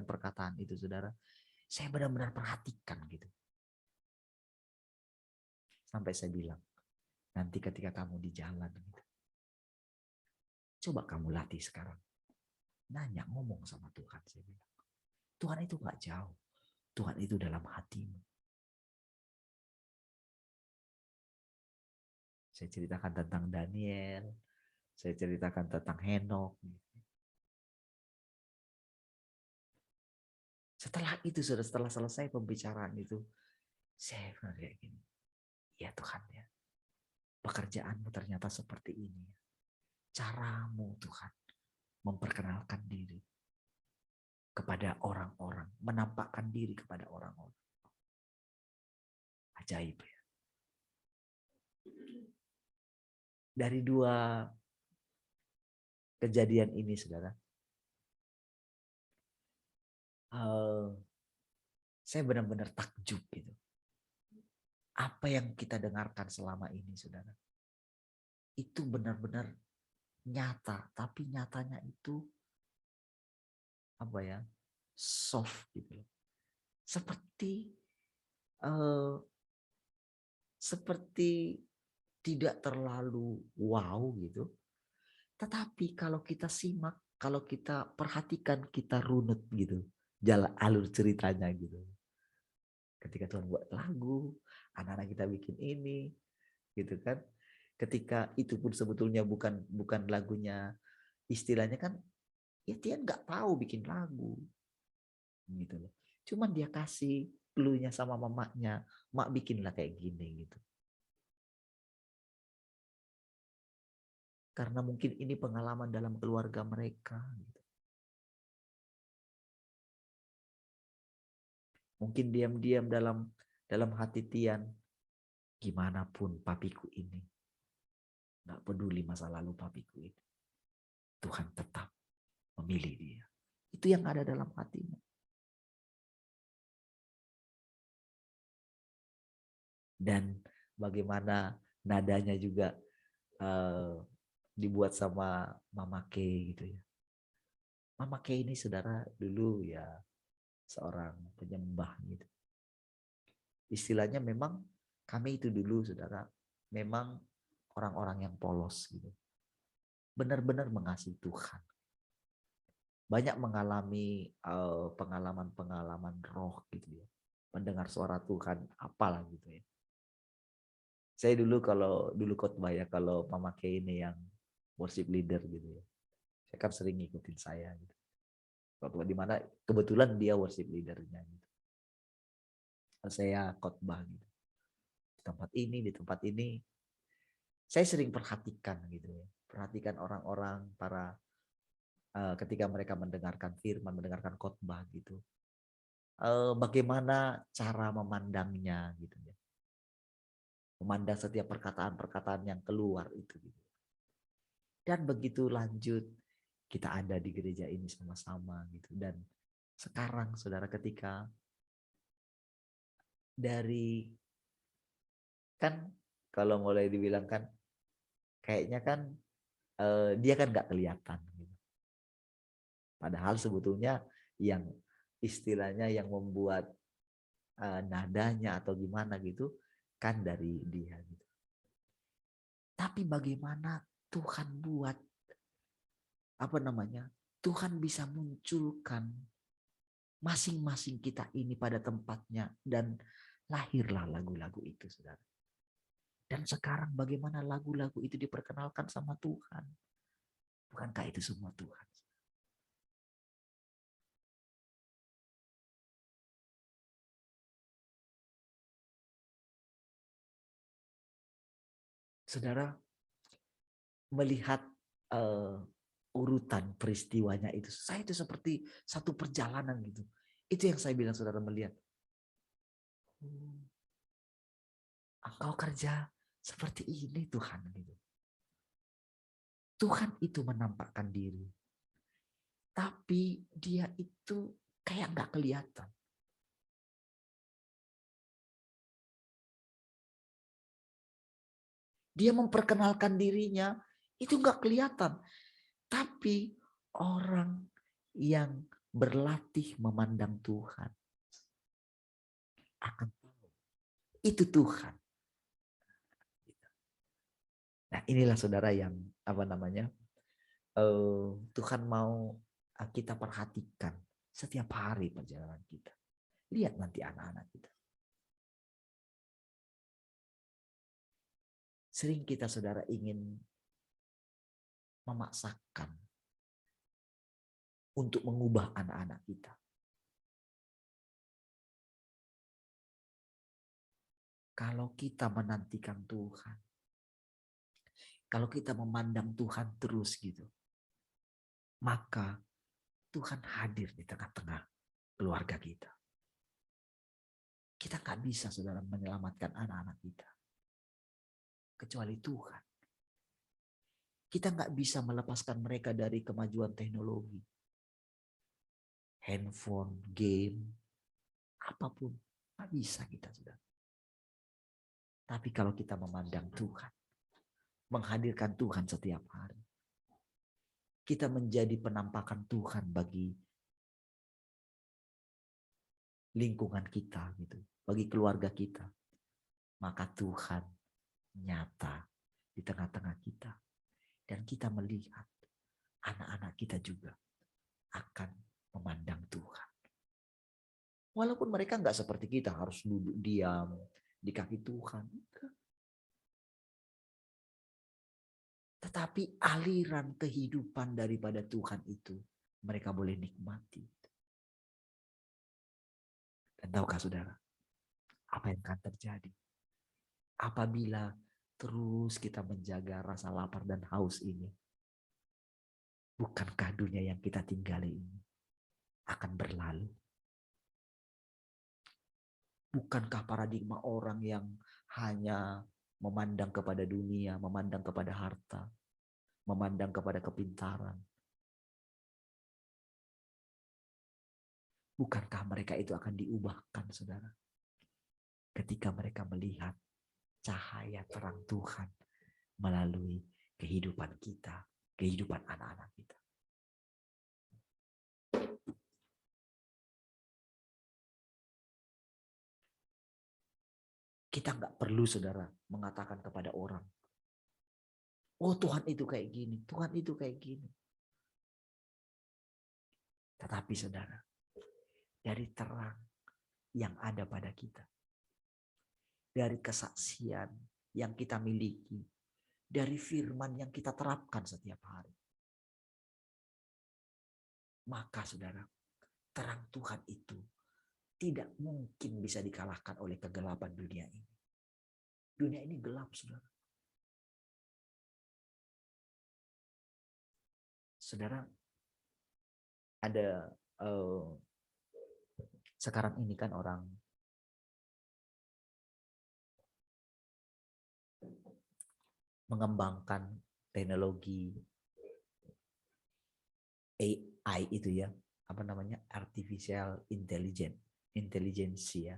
A: perkataan itu, saudara, saya benar-benar perhatikan gitu. Sampai saya bilang, nanti ketika kamu di jalan gitu, coba kamu latih sekarang. Nanya, ngomong sama Tuhan, saya bilang. Tuhan itu gak jauh. Tuhan itu dalam hatimu. Saya ceritakan tentang Daniel. Saya ceritakan tentang Henok. Setelah itu, setelah selesai pembicaraan itu, saya kayak gini. Ya Tuhan ya, pekerjaanmu ternyata seperti ini. Caramu Tuhan memperkenalkan diri kepada orang-orang, menampakkan diri kepada orang-orang. Ajaib ya. Dari dua kejadian ini, saudara, saya benar-benar takjub gitu. Apa yang kita dengarkan selama ini, saudara, itu benar-benar nyata, tapi nyatanya itu apa ya, soft gitu, seperti tidak terlalu wow gitu. Tetapi kalau kita simak, kalau kita perhatikan, kita runut gitu, jalan alur ceritanya gitu. Ketika Tuhan buat lagu, anak-anak kita bikin ini, gitu kan. Ketika itu pun sebetulnya bukan lagunya, istilahnya kan, ya dia nggak tahu bikin lagu, gitu loh. Cuman dia kasih clue-nya sama mamanya, mak bikinlah kayak gini gitu. Karena mungkin ini pengalaman dalam keluarga mereka. Gitu. Mungkin diam-diam dalam hati Tian, gimana pun papiku ini, nggak peduli masa lalu papiku ini, Tuhan tetap memilih dia. Itu yang ada dalam hatinya. Dan bagaimana nadanya juga dibuat sama Mama Kay gitu ya. Mama Kay ini saudara dulu ya seorang penyembah gitu. Istilahnya memang kami itu dulu saudara memang orang-orang yang polos gitu. Benar-benar mengasihi Tuhan. Banyak mengalami pengalaman-pengalaman roh gitu ya. Mendengar suara Tuhan apalah gitu ya. Saya dulu kalau khotbah ya, kalau Mama Kay ini yang worship leader gitu ya. Saya kan sering ngikutin saya gitu. Khotbah di mana kebetulan dia worship leadernya gitu. Saya khotbah gitu. Di tempat ini saya sering perhatikan gitu ya. Perhatikan orang-orang para ketika mereka mendengarkan firman, mendengarkan khotbah gitu. Bagaimana cara memandangnya gitu ya. Memandang setiap perkataan-perkataan yang keluar itu gitu. Dan begitu lanjut kita ada di gereja ini sama-sama gitu. Dan sekarang saudara ketika dari kan kalau mulai dibilang kan kayaknya kan dia kan nggak kelihatan gitu. Padahal sebetulnya yang istilahnya yang membuat nadanya atau gimana gitu kan dari dia gitu. Tapi bagaimana Tuhan buat Tuhan bisa munculkan masing-masing kita ini pada tempatnya dan lahirlah lagu-lagu itu, saudara. Dan sekarang bagaimana lagu-lagu itu diperkenalkan sama Tuhan? Bukankah itu semua Tuhan? Saudara, melihat urutan peristiwanya itu, saya itu seperti satu perjalanan gitu. Itu yang saya bilang, saudara, melihat. Engkau kerja seperti ini Tuhan gitu. Tuhan itu menampakkan diri. Tapi dia itu kayak nggak kelihatan. Dia memperkenalkan dirinya itu nggak kelihatan. Tapi orang yang berlatih memandang Tuhan akan tahu itu Tuhan. Nah, inilah saudara yang Tuhan mau kita perhatikan setiap hari perjalanan kita. Lihat nanti anak-anak kita. Sering kita, saudara, ingin memaksakan untuk mengubah anak-anak kita. Kalau kita menantikan Tuhan, kalau kita memandang Tuhan terus gitu, maka Tuhan hadir di tengah-tengah keluarga kita. Kita gak bisa, saudara, menyelamatkan anak-anak kita kecuali Tuhan. Kita nggak bisa melepaskan mereka dari kemajuan teknologi, handphone, game, apapun, nggak bisa kita, saudara. Tapi kalau kita memandang Tuhan, menghadirkan Tuhan setiap hari, kita menjadi penampakan Tuhan bagi lingkungan kita gitu, bagi keluarga kita, maka Tuhan nyata di tengah-tengah kita. Dan kita melihat anak-anak kita juga akan memandang Tuhan. Walaupun mereka nggak seperti kita harus duduk diam di kaki Tuhan. Tetapi aliran kehidupan daripada Tuhan itu mereka boleh nikmati. Dan tahukah, saudara, apa yang akan terjadi apabila terus kita menjaga rasa lapar dan haus ini? Bukankah dunia yang kita tinggali ini akan berlalu? Bukankah paradigma orang yang hanya memandang kepada dunia, memandang kepada harta, memandang kepada kepintaran, bukankah mereka itu akan diubahkan, saudara, ketika mereka melihat cahaya terang Tuhan melalui kehidupan kita, kehidupan anak-anak kita. Kita nggak perlu, saudara, mengatakan kepada orang, oh Tuhan itu kayak gini, Tuhan itu kayak gini. Tetapi, saudara, dari terang yang ada pada kita, dari kesaksian yang kita miliki, dari firman yang kita terapkan setiap hari, maka, saudara, terang Tuhan itu tidak mungkin bisa dikalahkan oleh kegelapan dunia ini. Dunia ini gelap, saudara. Saudara, ada sekarang ini kan orang mengembangkan teknologi AI itu ya, apa namanya, artificial intelligence ya.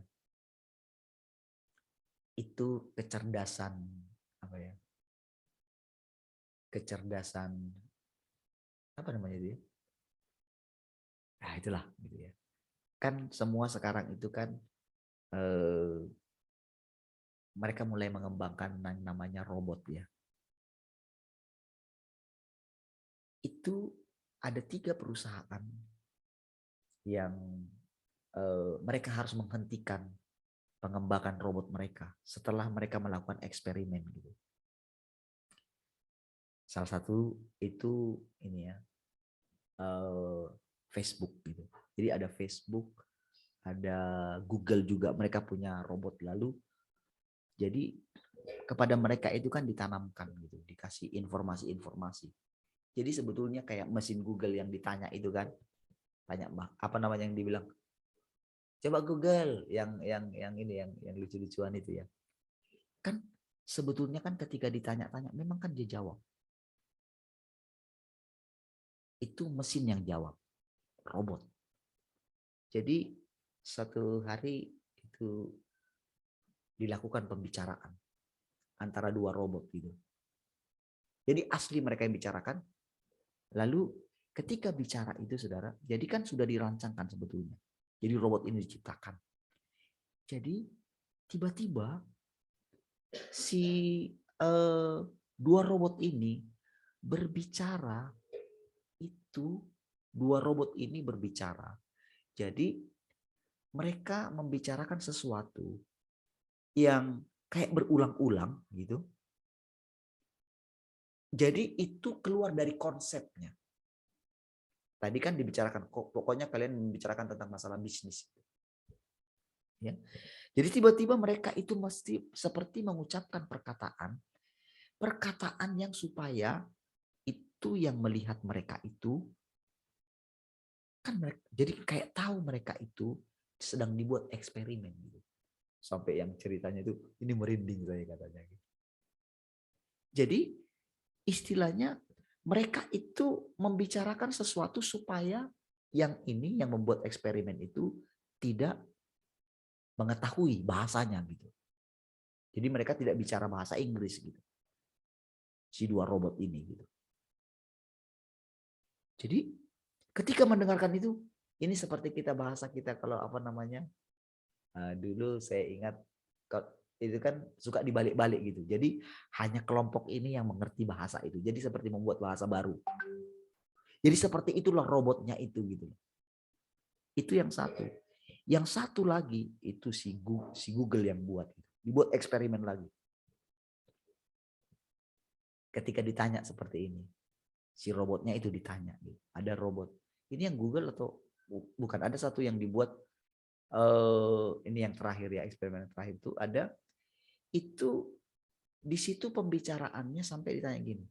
A: Itu kecerdasan apa ya? Kecerdasan apa namanya itu ya? Nah, itulah gitu ya. Kan semua sekarang itu kan mereka mulai mengembangkan yang namanya robot ya. Itu ada 3 perusahaan yang mereka harus menghentikan pengembangan robot mereka setelah mereka melakukan eksperimen gitu. Salah satu itu ini ya, Facebook gitu. Jadi ada Facebook, ada Google juga, mereka punya robot. Lalu jadi kepada mereka itu kan ditanamkan gitu, dikasih informasi-informasi. Jadi sebetulnya kayak mesin Google yang ditanya itu kan, tanya apa namanya yang dibilang, coba Google yang ini yang lucu-lucuan itu ya. Kan sebetulnya kan ketika ditanya-tanya memang kan dia jawab. Itu mesin yang jawab, robot. Jadi satu hari itu dilakukan pembicaraan antara 2 robot gitu. Jadi asli mereka yang bicarakan. Lalu ketika bicara itu saudara, jadi kan sudah dirancangkan sebetulnya. Jadi robot ini diciptakan. Jadi tiba-tiba si 2 robot ini berbicara, itu 2 robot ini berbicara. Jadi mereka membicarakan sesuatu yang kayak berulang-ulang gitu. Jadi itu keluar dari konsepnya. Tadi kan dibicarakan, pokoknya kalian membicarakan tentang masalah bisnis. Ya. Jadi tiba-tiba mereka itu mesti seperti mengucapkan perkataan yang supaya itu yang melihat mereka itu kan mereka, jadi kayak tahu mereka itu sedang dibuat eksperimen gitu. Sampai yang ceritanya itu ini merinding saya katanya. Jadi istilahnya mereka itu membicarakan sesuatu supaya yang ini yang membuat eksperimen itu tidak mengetahui bahasanya gitu. Jadi mereka tidak bicara bahasa Inggris gitu. Si 2 robot ini gitu. Jadi ketika mendengarkan itu, ini seperti kita bahasa kita kalau apa namanya, dulu saya ingat itu kan suka dibalik-balik gitu. Jadi hanya kelompok ini yang mengerti bahasa itu. Jadi seperti membuat bahasa baru. Jadi seperti itulah robotnya itu gitu. Itu yang satu. Yang satu lagi itu si Google yang buat. Dibuat eksperimen lagi. Ketika ditanya seperti ini, si robotnya itu ditanya. Ada robot. Ini yang Google atau bukan? Ada satu yang dibuat, ini yang terakhir ya, eksperimen terakhir itu ada. Itu di situ pembicaraannya sampai ditanya gini.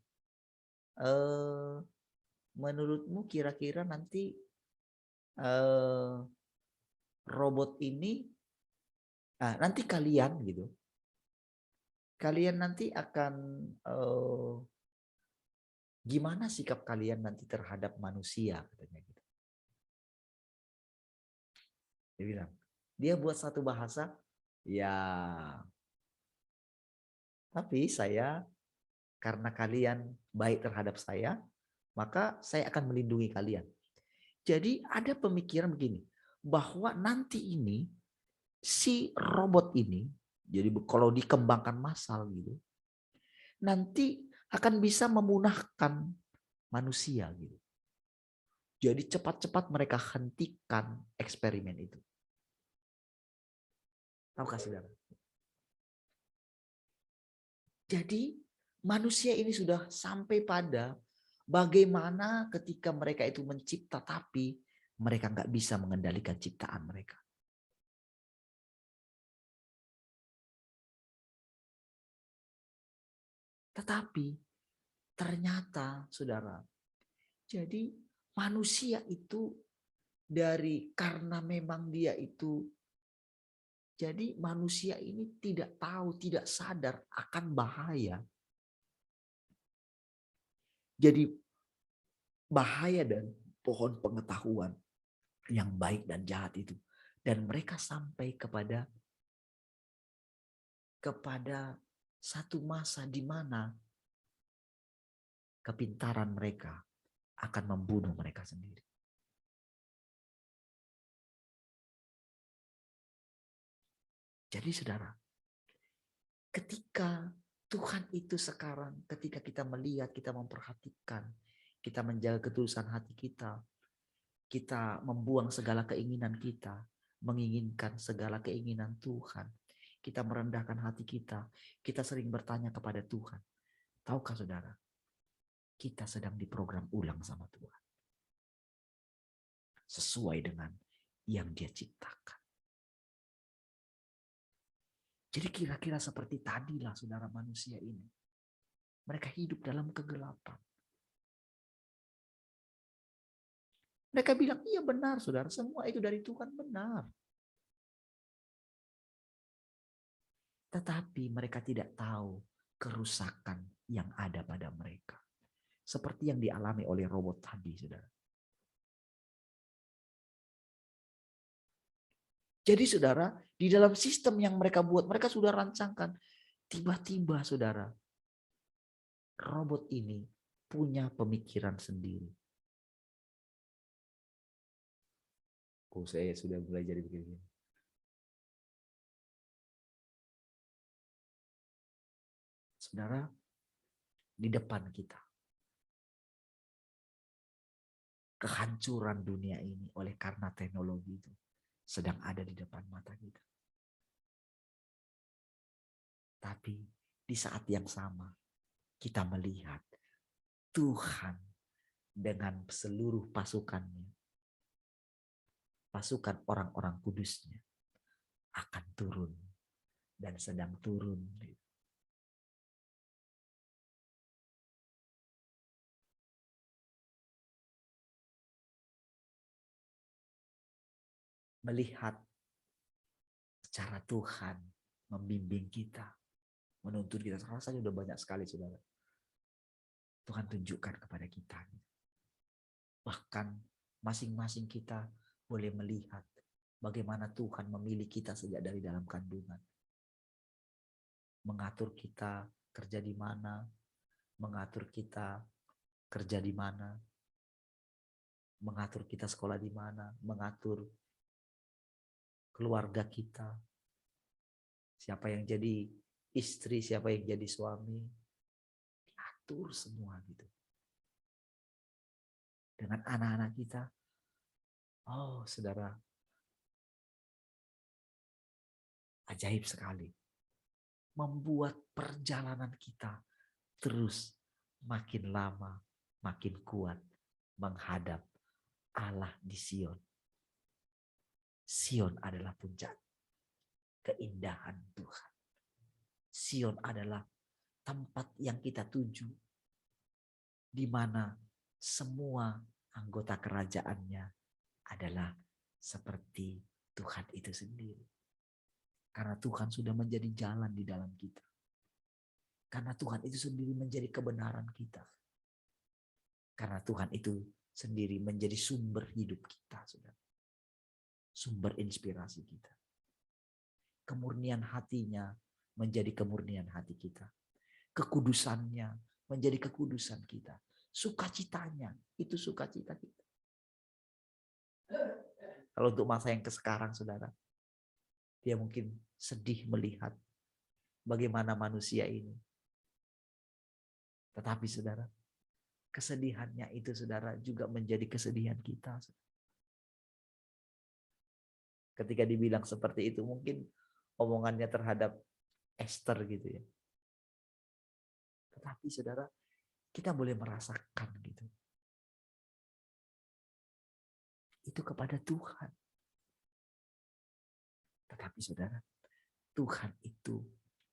A: Menurutmu kira-kira nanti robot ini, nanti kalian gitu, kalian nanti akan gimana sikap kalian nanti terhadap manusia katanya gitu. Dia bilang, dia buat satu bahasa ya, tapi saya karena kalian baik terhadap saya, maka saya akan melindungi kalian. Jadi ada pemikiran begini, bahwa nanti ini si robot ini, jadi kalau dikembangkan massal gitu, nanti akan bisa memunahkan manusia gitu. Jadi cepat-cepat mereka hentikan eksperimen itu. Tahukah saudara? Jadi manusia ini sudah sampai pada bagaimana ketika mereka itu mencipta, tapi mereka nggak bisa mengendalikan ciptaan mereka. Tetapi ternyata, saudara, jadi manusia itu karena memang dia itu, jadi manusia ini tidak tahu, tidak sadar akan bahaya. Jadi bahaya dan pohon pengetahuan yang baik dan jahat itu. Dan mereka sampai kepada satu masa di mana kepintaran mereka akan membunuh mereka sendiri. Jadi saudara, ketika Tuhan itu sekarang, ketika kita melihat, kita memperhatikan, kita menjaga ketulusan hati kita membuang segala keinginan kita, menginginkan segala keinginan Tuhan, kita merendahkan hati kita sering bertanya kepada Tuhan. Tahukah saudara, kita sedang diprogram ulang sama Tuhan. Sesuai dengan yang Dia ciptakan. Jadi kira-kira seperti tadilah saudara manusia ini. Mereka hidup dalam kegelapan. Mereka bilang, iya benar saudara, semua itu dari Tuhan, benar. Tetapi mereka tidak tahu kerusakan yang ada pada mereka. Seperti yang dialami oleh robot tadi, saudara. Jadi saudara, di dalam sistem yang mereka buat, mereka sudah rancangkan. Tiba-tiba saudara, robot ini punya pemikiran sendiri. Oh, saya sudah mulai jadi begini. Saudara, di depan kita, kehancuran dunia ini oleh karena teknologi itu sedang ada di depan mata kita. Tapi di saat yang sama, kita melihat Tuhan dengan seluruh pasukannya, pasukan orang-orang kudusnya akan turun dan sedang turun. Melihat cara Tuhan membimbing kita, menuntun kita. Rasanya udah banyak sekali saudara. Tuhan tunjukkan kepada kita. Bahkan masing-masing kita boleh melihat bagaimana Tuhan memilih kita sejak dari dalam kandungan. Mengatur kita kerja di mana, mengatur kita kerja di mana, mengatur kita sekolah di mana, mengatur keluarga kita, siapa yang jadi istri, siapa yang jadi suami, diatur semua gitu. Dengan anak-anak kita, oh saudara, ajaib sekali. Membuat perjalanan kita terus makin lama, makin kuat menghadap Allah di Sion. Sion adalah puncak keindahan Tuhan. Sion adalah tempat yang kita tuju, di mana semua anggota kerajaannya adalah seperti Tuhan itu sendiri. Karena Tuhan sudah menjadi jalan di dalam kita. Karena Tuhan itu sendiri menjadi kebenaran kita. Karena Tuhan itu sendiri menjadi sumber hidup kita, saudara. Sumber inspirasi kita. Kemurnian hatinya menjadi kemurnian hati kita. Kekudusannya menjadi kekudusan kita. Sukacitanya itu sukacita kita. Kalau untuk masa yang sekarang, saudara, dia mungkin sedih melihat bagaimana manusia ini. Tetapi saudara, kesedihannya itu saudara juga menjadi kesedihan kita. Ketika dibilang seperti itu, mungkin omongannya terhadap Esther gitu ya. Tetapi saudara, kita boleh merasakan gitu. itu kepada Tuhan. Tetapi saudara, Tuhan itu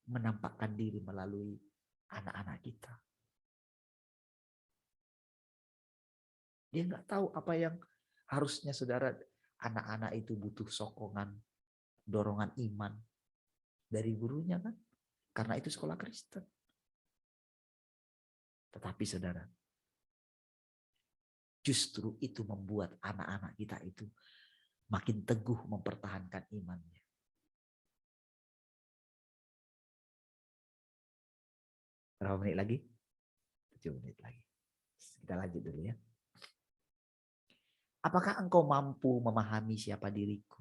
A: menampakkan diri melalui anak-anak kita. Dia nggak tahu apa yang harusnya saudara, anak-anak itu butuh sokongan, dorongan iman dari gurunya kan. Karena itu sekolah Kristen. Tetapi saudara, justru itu membuat anak-anak kita itu makin teguh mempertahankan imannya. Berapa menit lagi? 7 menit lagi. Kita lanjut dulu ya. Apakah engkau mampu memahami siapa diriku?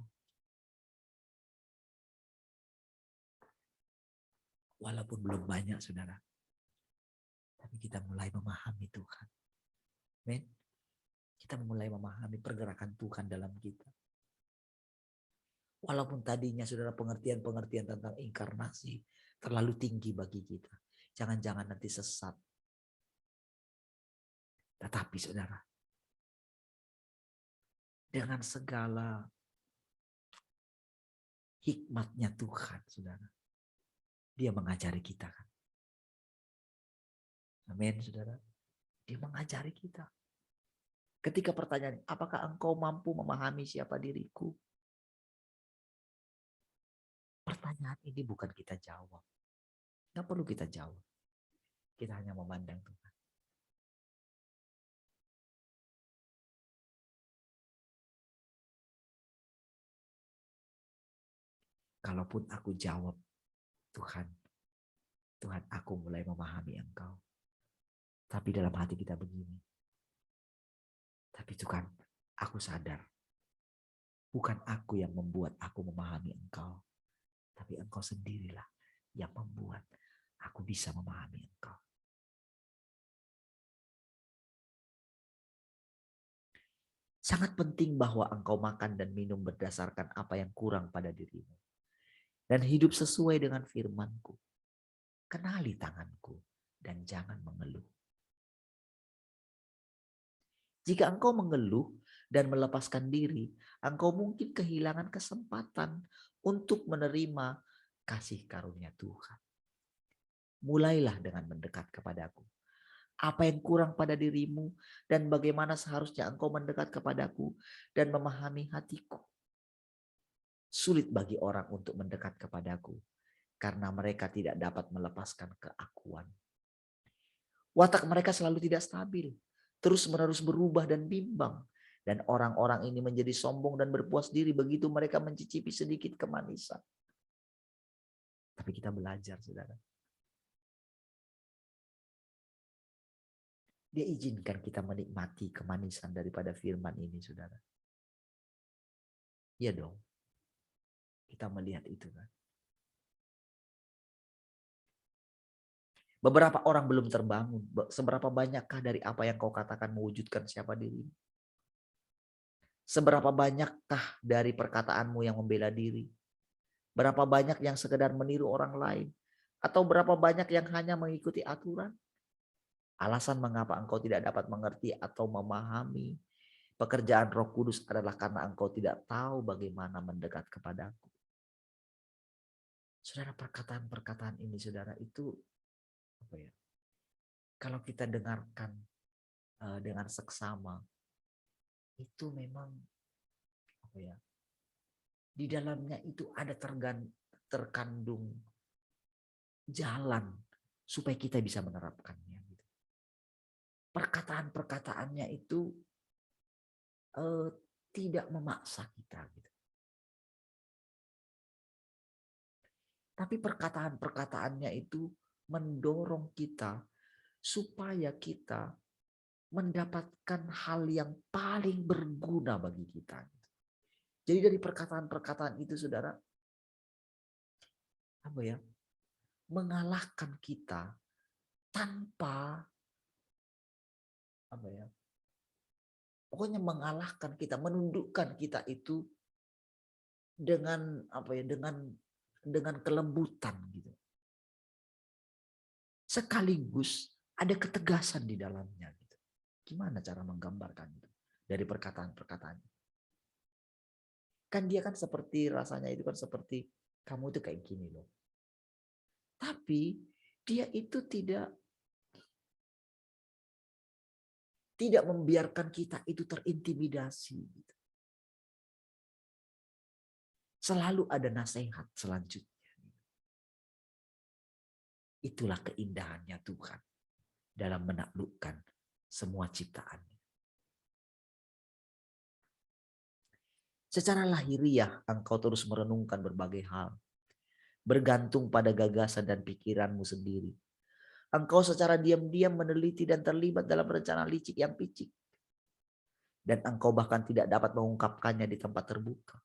A: Walaupun belum banyak saudara. Tapi kita mulai memahami Tuhan. Amin. Kita mulai memahami pergerakan Tuhan dalam kita. Walaupun tadinya saudara pengertian-pengertian tentang inkarnasi terlalu tinggi bagi kita. Jangan-jangan nanti sesat. Tetapi saudara, dengan segala hikmatnya Tuhan, saudara, dia mengajari kita kan. Amin, saudara. Dia mengajari kita. Ketika pertanyaan, apakah engkau mampu memahami siapa diriku? Pertanyaan ini bukan kita jawab. Nggak perlu kita jawab. Kita hanya memandang Tuhan. Kalaupun aku jawab, Tuhan, aku mulai memahami Engkau. Tapi dalam hati kita begini. Tapi Tuhan, aku sadar. Bukan aku yang membuat aku memahami Engkau. Tapi Engkau sendirilah yang membuat aku bisa memahami Engkau. Sangat penting bahwa engkau makan dan minum berdasarkan apa yang kurang pada dirimu. Dan hidup sesuai dengan firman-Ku. Kenali tanganku dan jangan mengeluh. Jika engkau mengeluh dan melepaskan diri, engkau mungkin kehilangan kesempatan untuk menerima kasih karunia Tuhan. Mulailah dengan mendekat kepadaku. Apa yang kurang pada dirimu dan bagaimana seharusnya engkau mendekat kepadaku dan memahami hatiku. Sulit bagi orang untuk mendekat kepadaku karena mereka tidak dapat melepaskan keakuan. Watak mereka selalu tidak stabil, terus-menerus berubah dan bimbang. Dan orang-orang ini menjadi sombong dan berpuas diri begitu mereka mencicipi sedikit kemanisan. Tapi kita belajar, saudara. Dia izinkan kita menikmati kemanisan daripada firman ini, saudara. Iya dong. Kita melihat itu kan. Beberapa orang belum terbangun. Seberapa banyakkah dari apa yang kau katakan mewujudkan siapa dirimu? Seberapa banyakkah dari perkataanmu yang membela diri? Berapa banyak yang sekedar meniru orang lain? Atau berapa banyak yang hanya mengikuti aturan? Alasan mengapa engkau tidak dapat mengerti atau memahami pekerjaan Roh Kudus adalah karena engkau tidak tahu bagaimana mendekat kepadaku. Saudara, perkataan-perkataan ini, saudara, itu apa ya? Kalau kita dengarkan dengan seksama, itu memang apa ya? Di dalamnya itu ada terkandung jalan supaya kita bisa menerapkannya. Gitu. Perkataan-perkataannya itu tidak memaksa kita. Gitu. Tapi perkataan-perkataannya itu mendorong kita supaya kita mendapatkan hal yang paling berguna bagi kita. Jadi dari perkataan-perkataan itu, saudara, apa ya, mengalahkan kita tanpa apa ya, pokoknya mengalahkan kita, menundukkan kita itu dengan apa ya, dengan kelembutan gitu. Sekaligus ada ketegasan di dalamnya gitu. Gimana cara menggambarkan itu dari perkataan-perkataan? Kan dia kan seperti rasanya itu kan seperti kamu tuh kayak gini loh. Tapi dia itu tidak membiarkan kita itu terintimidasi. Selalu ada nasihat selanjutnya. Itulah keindahannya Tuhan dalam menaklukkan semua ciptaannya. Secara lahiriah engkau terus merenungkan berbagai hal. Bergantung pada gagasan dan pikiranmu sendiri. Engkau secara diam-diam meneliti dan terlibat dalam rencana licik yang picik. Dan engkau bahkan tidak dapat mengungkapkannya di tempat terbuka.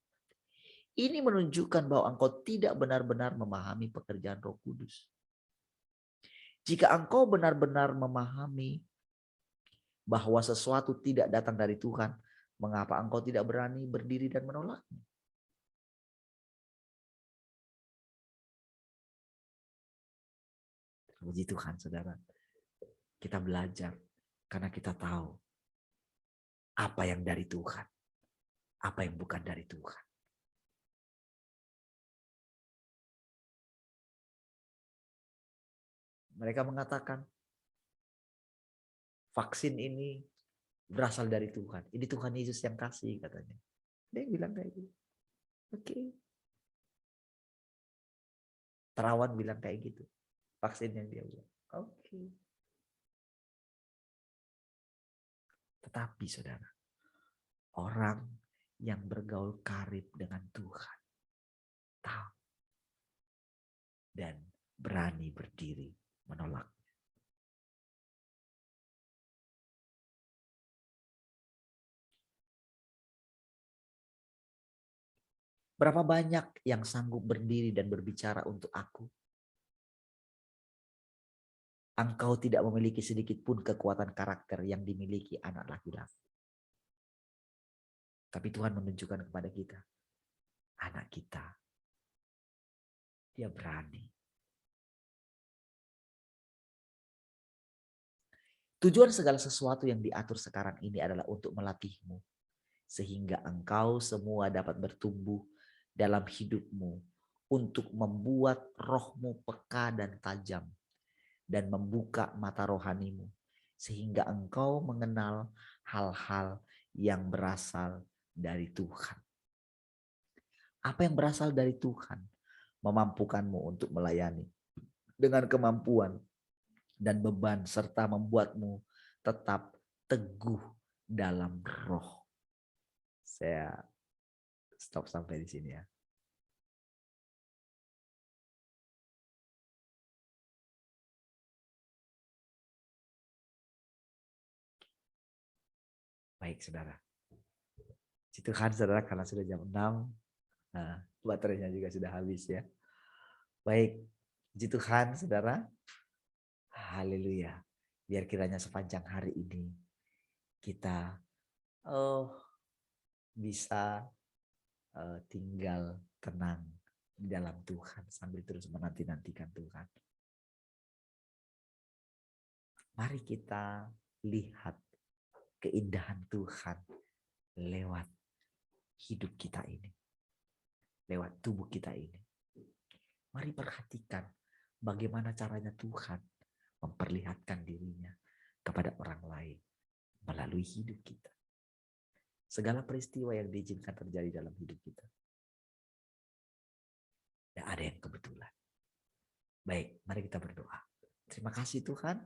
A: Ini menunjukkan bahwa engkau tidak benar-benar memahami pekerjaan Roh Kudus. Jika engkau benar-benar memahami bahwa sesuatu tidak datang dari Tuhan, mengapa engkau tidak berani berdiri dan menolaknya? Puji Tuhan, saudara. Kita belajar karena kita tahu apa yang dari Tuhan, apa yang bukan dari Tuhan. Mereka mengatakan vaksin ini berasal dari Tuhan. Ini Tuhan Yesus yang kasih katanya. Dia bilang kayak gitu. Oke. Terawan bilang kayak gitu. Vaksin yang dia bilang. Oke. Tetapi saudara, orang yang bergaul karib dengan Tuhan tahu dan berani berdiri menolak. Berapa banyak yang sanggup berdiri dan berbicara untuk aku? Engkau tidak memiliki sedikit pun kekuatan karakter yang dimiliki anak laki-laki. Tapi Tuhan menunjukkan kepada kita, anak kita, dia berani. Tujuan segala sesuatu yang diatur sekarang ini adalah untuk melatihmu. Sehingga engkau semua dapat bertumbuh dalam hidupmu untuk membuat rohmu peka dan tajam dan membuka mata rohanimu sehingga engkau mengenal hal-hal yang berasal dari Tuhan. Apa yang berasal dari Tuhan memampukanmu untuk melayani dengan kemampuan dan beban serta membuatmu tetap teguh dalam roh. Saya stop sampai di sini ya. Baik saudara. Puji Tuhan saudara karena sudah jam 6. Nah, baterainya juga sudah habis ya. Baik. Puji Tuhan saudara. Haleluya. Biar kiranya sepanjang hari ini kita bisa tinggal tenang di dalam Tuhan sambil terus menanti-nantikan Tuhan. Mari kita lihat keindahan Tuhan lewat hidup kita ini. Lewat tubuh kita ini. Mari perhatikan bagaimana caranya Tuhan memperlihatkan dirinya kepada orang lain melalui hidup kita. Segala peristiwa yang diizinkan terjadi dalam hidup kita. Tidak ada yang kebetulan. Baik, mari kita berdoa. Terima kasih Tuhan,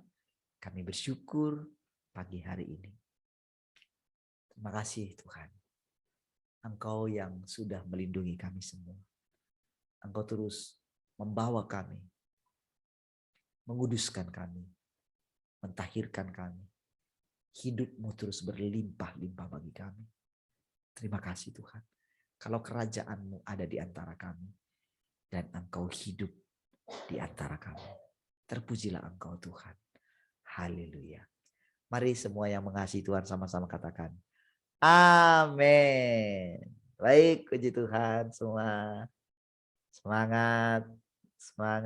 A: kami bersyukur pagi hari ini. Terima kasih Tuhan. Engkau yang sudah melindungi kami semua. Engkau terus membawa kami, menguduskan kami, mentahirkan kami. Hidupmu terus berlimpah-limpah bagi kami. Terima kasih Tuhan. Kalau kerajaanmu ada di antara kami dan engkau hidup di antara kami. Terpujilah engkau Tuhan. Haleluya. Mari semua yang mengasihi Tuhan sama-sama katakan. Amin. Baik, puji Tuhan semua. Semangat. Semangat.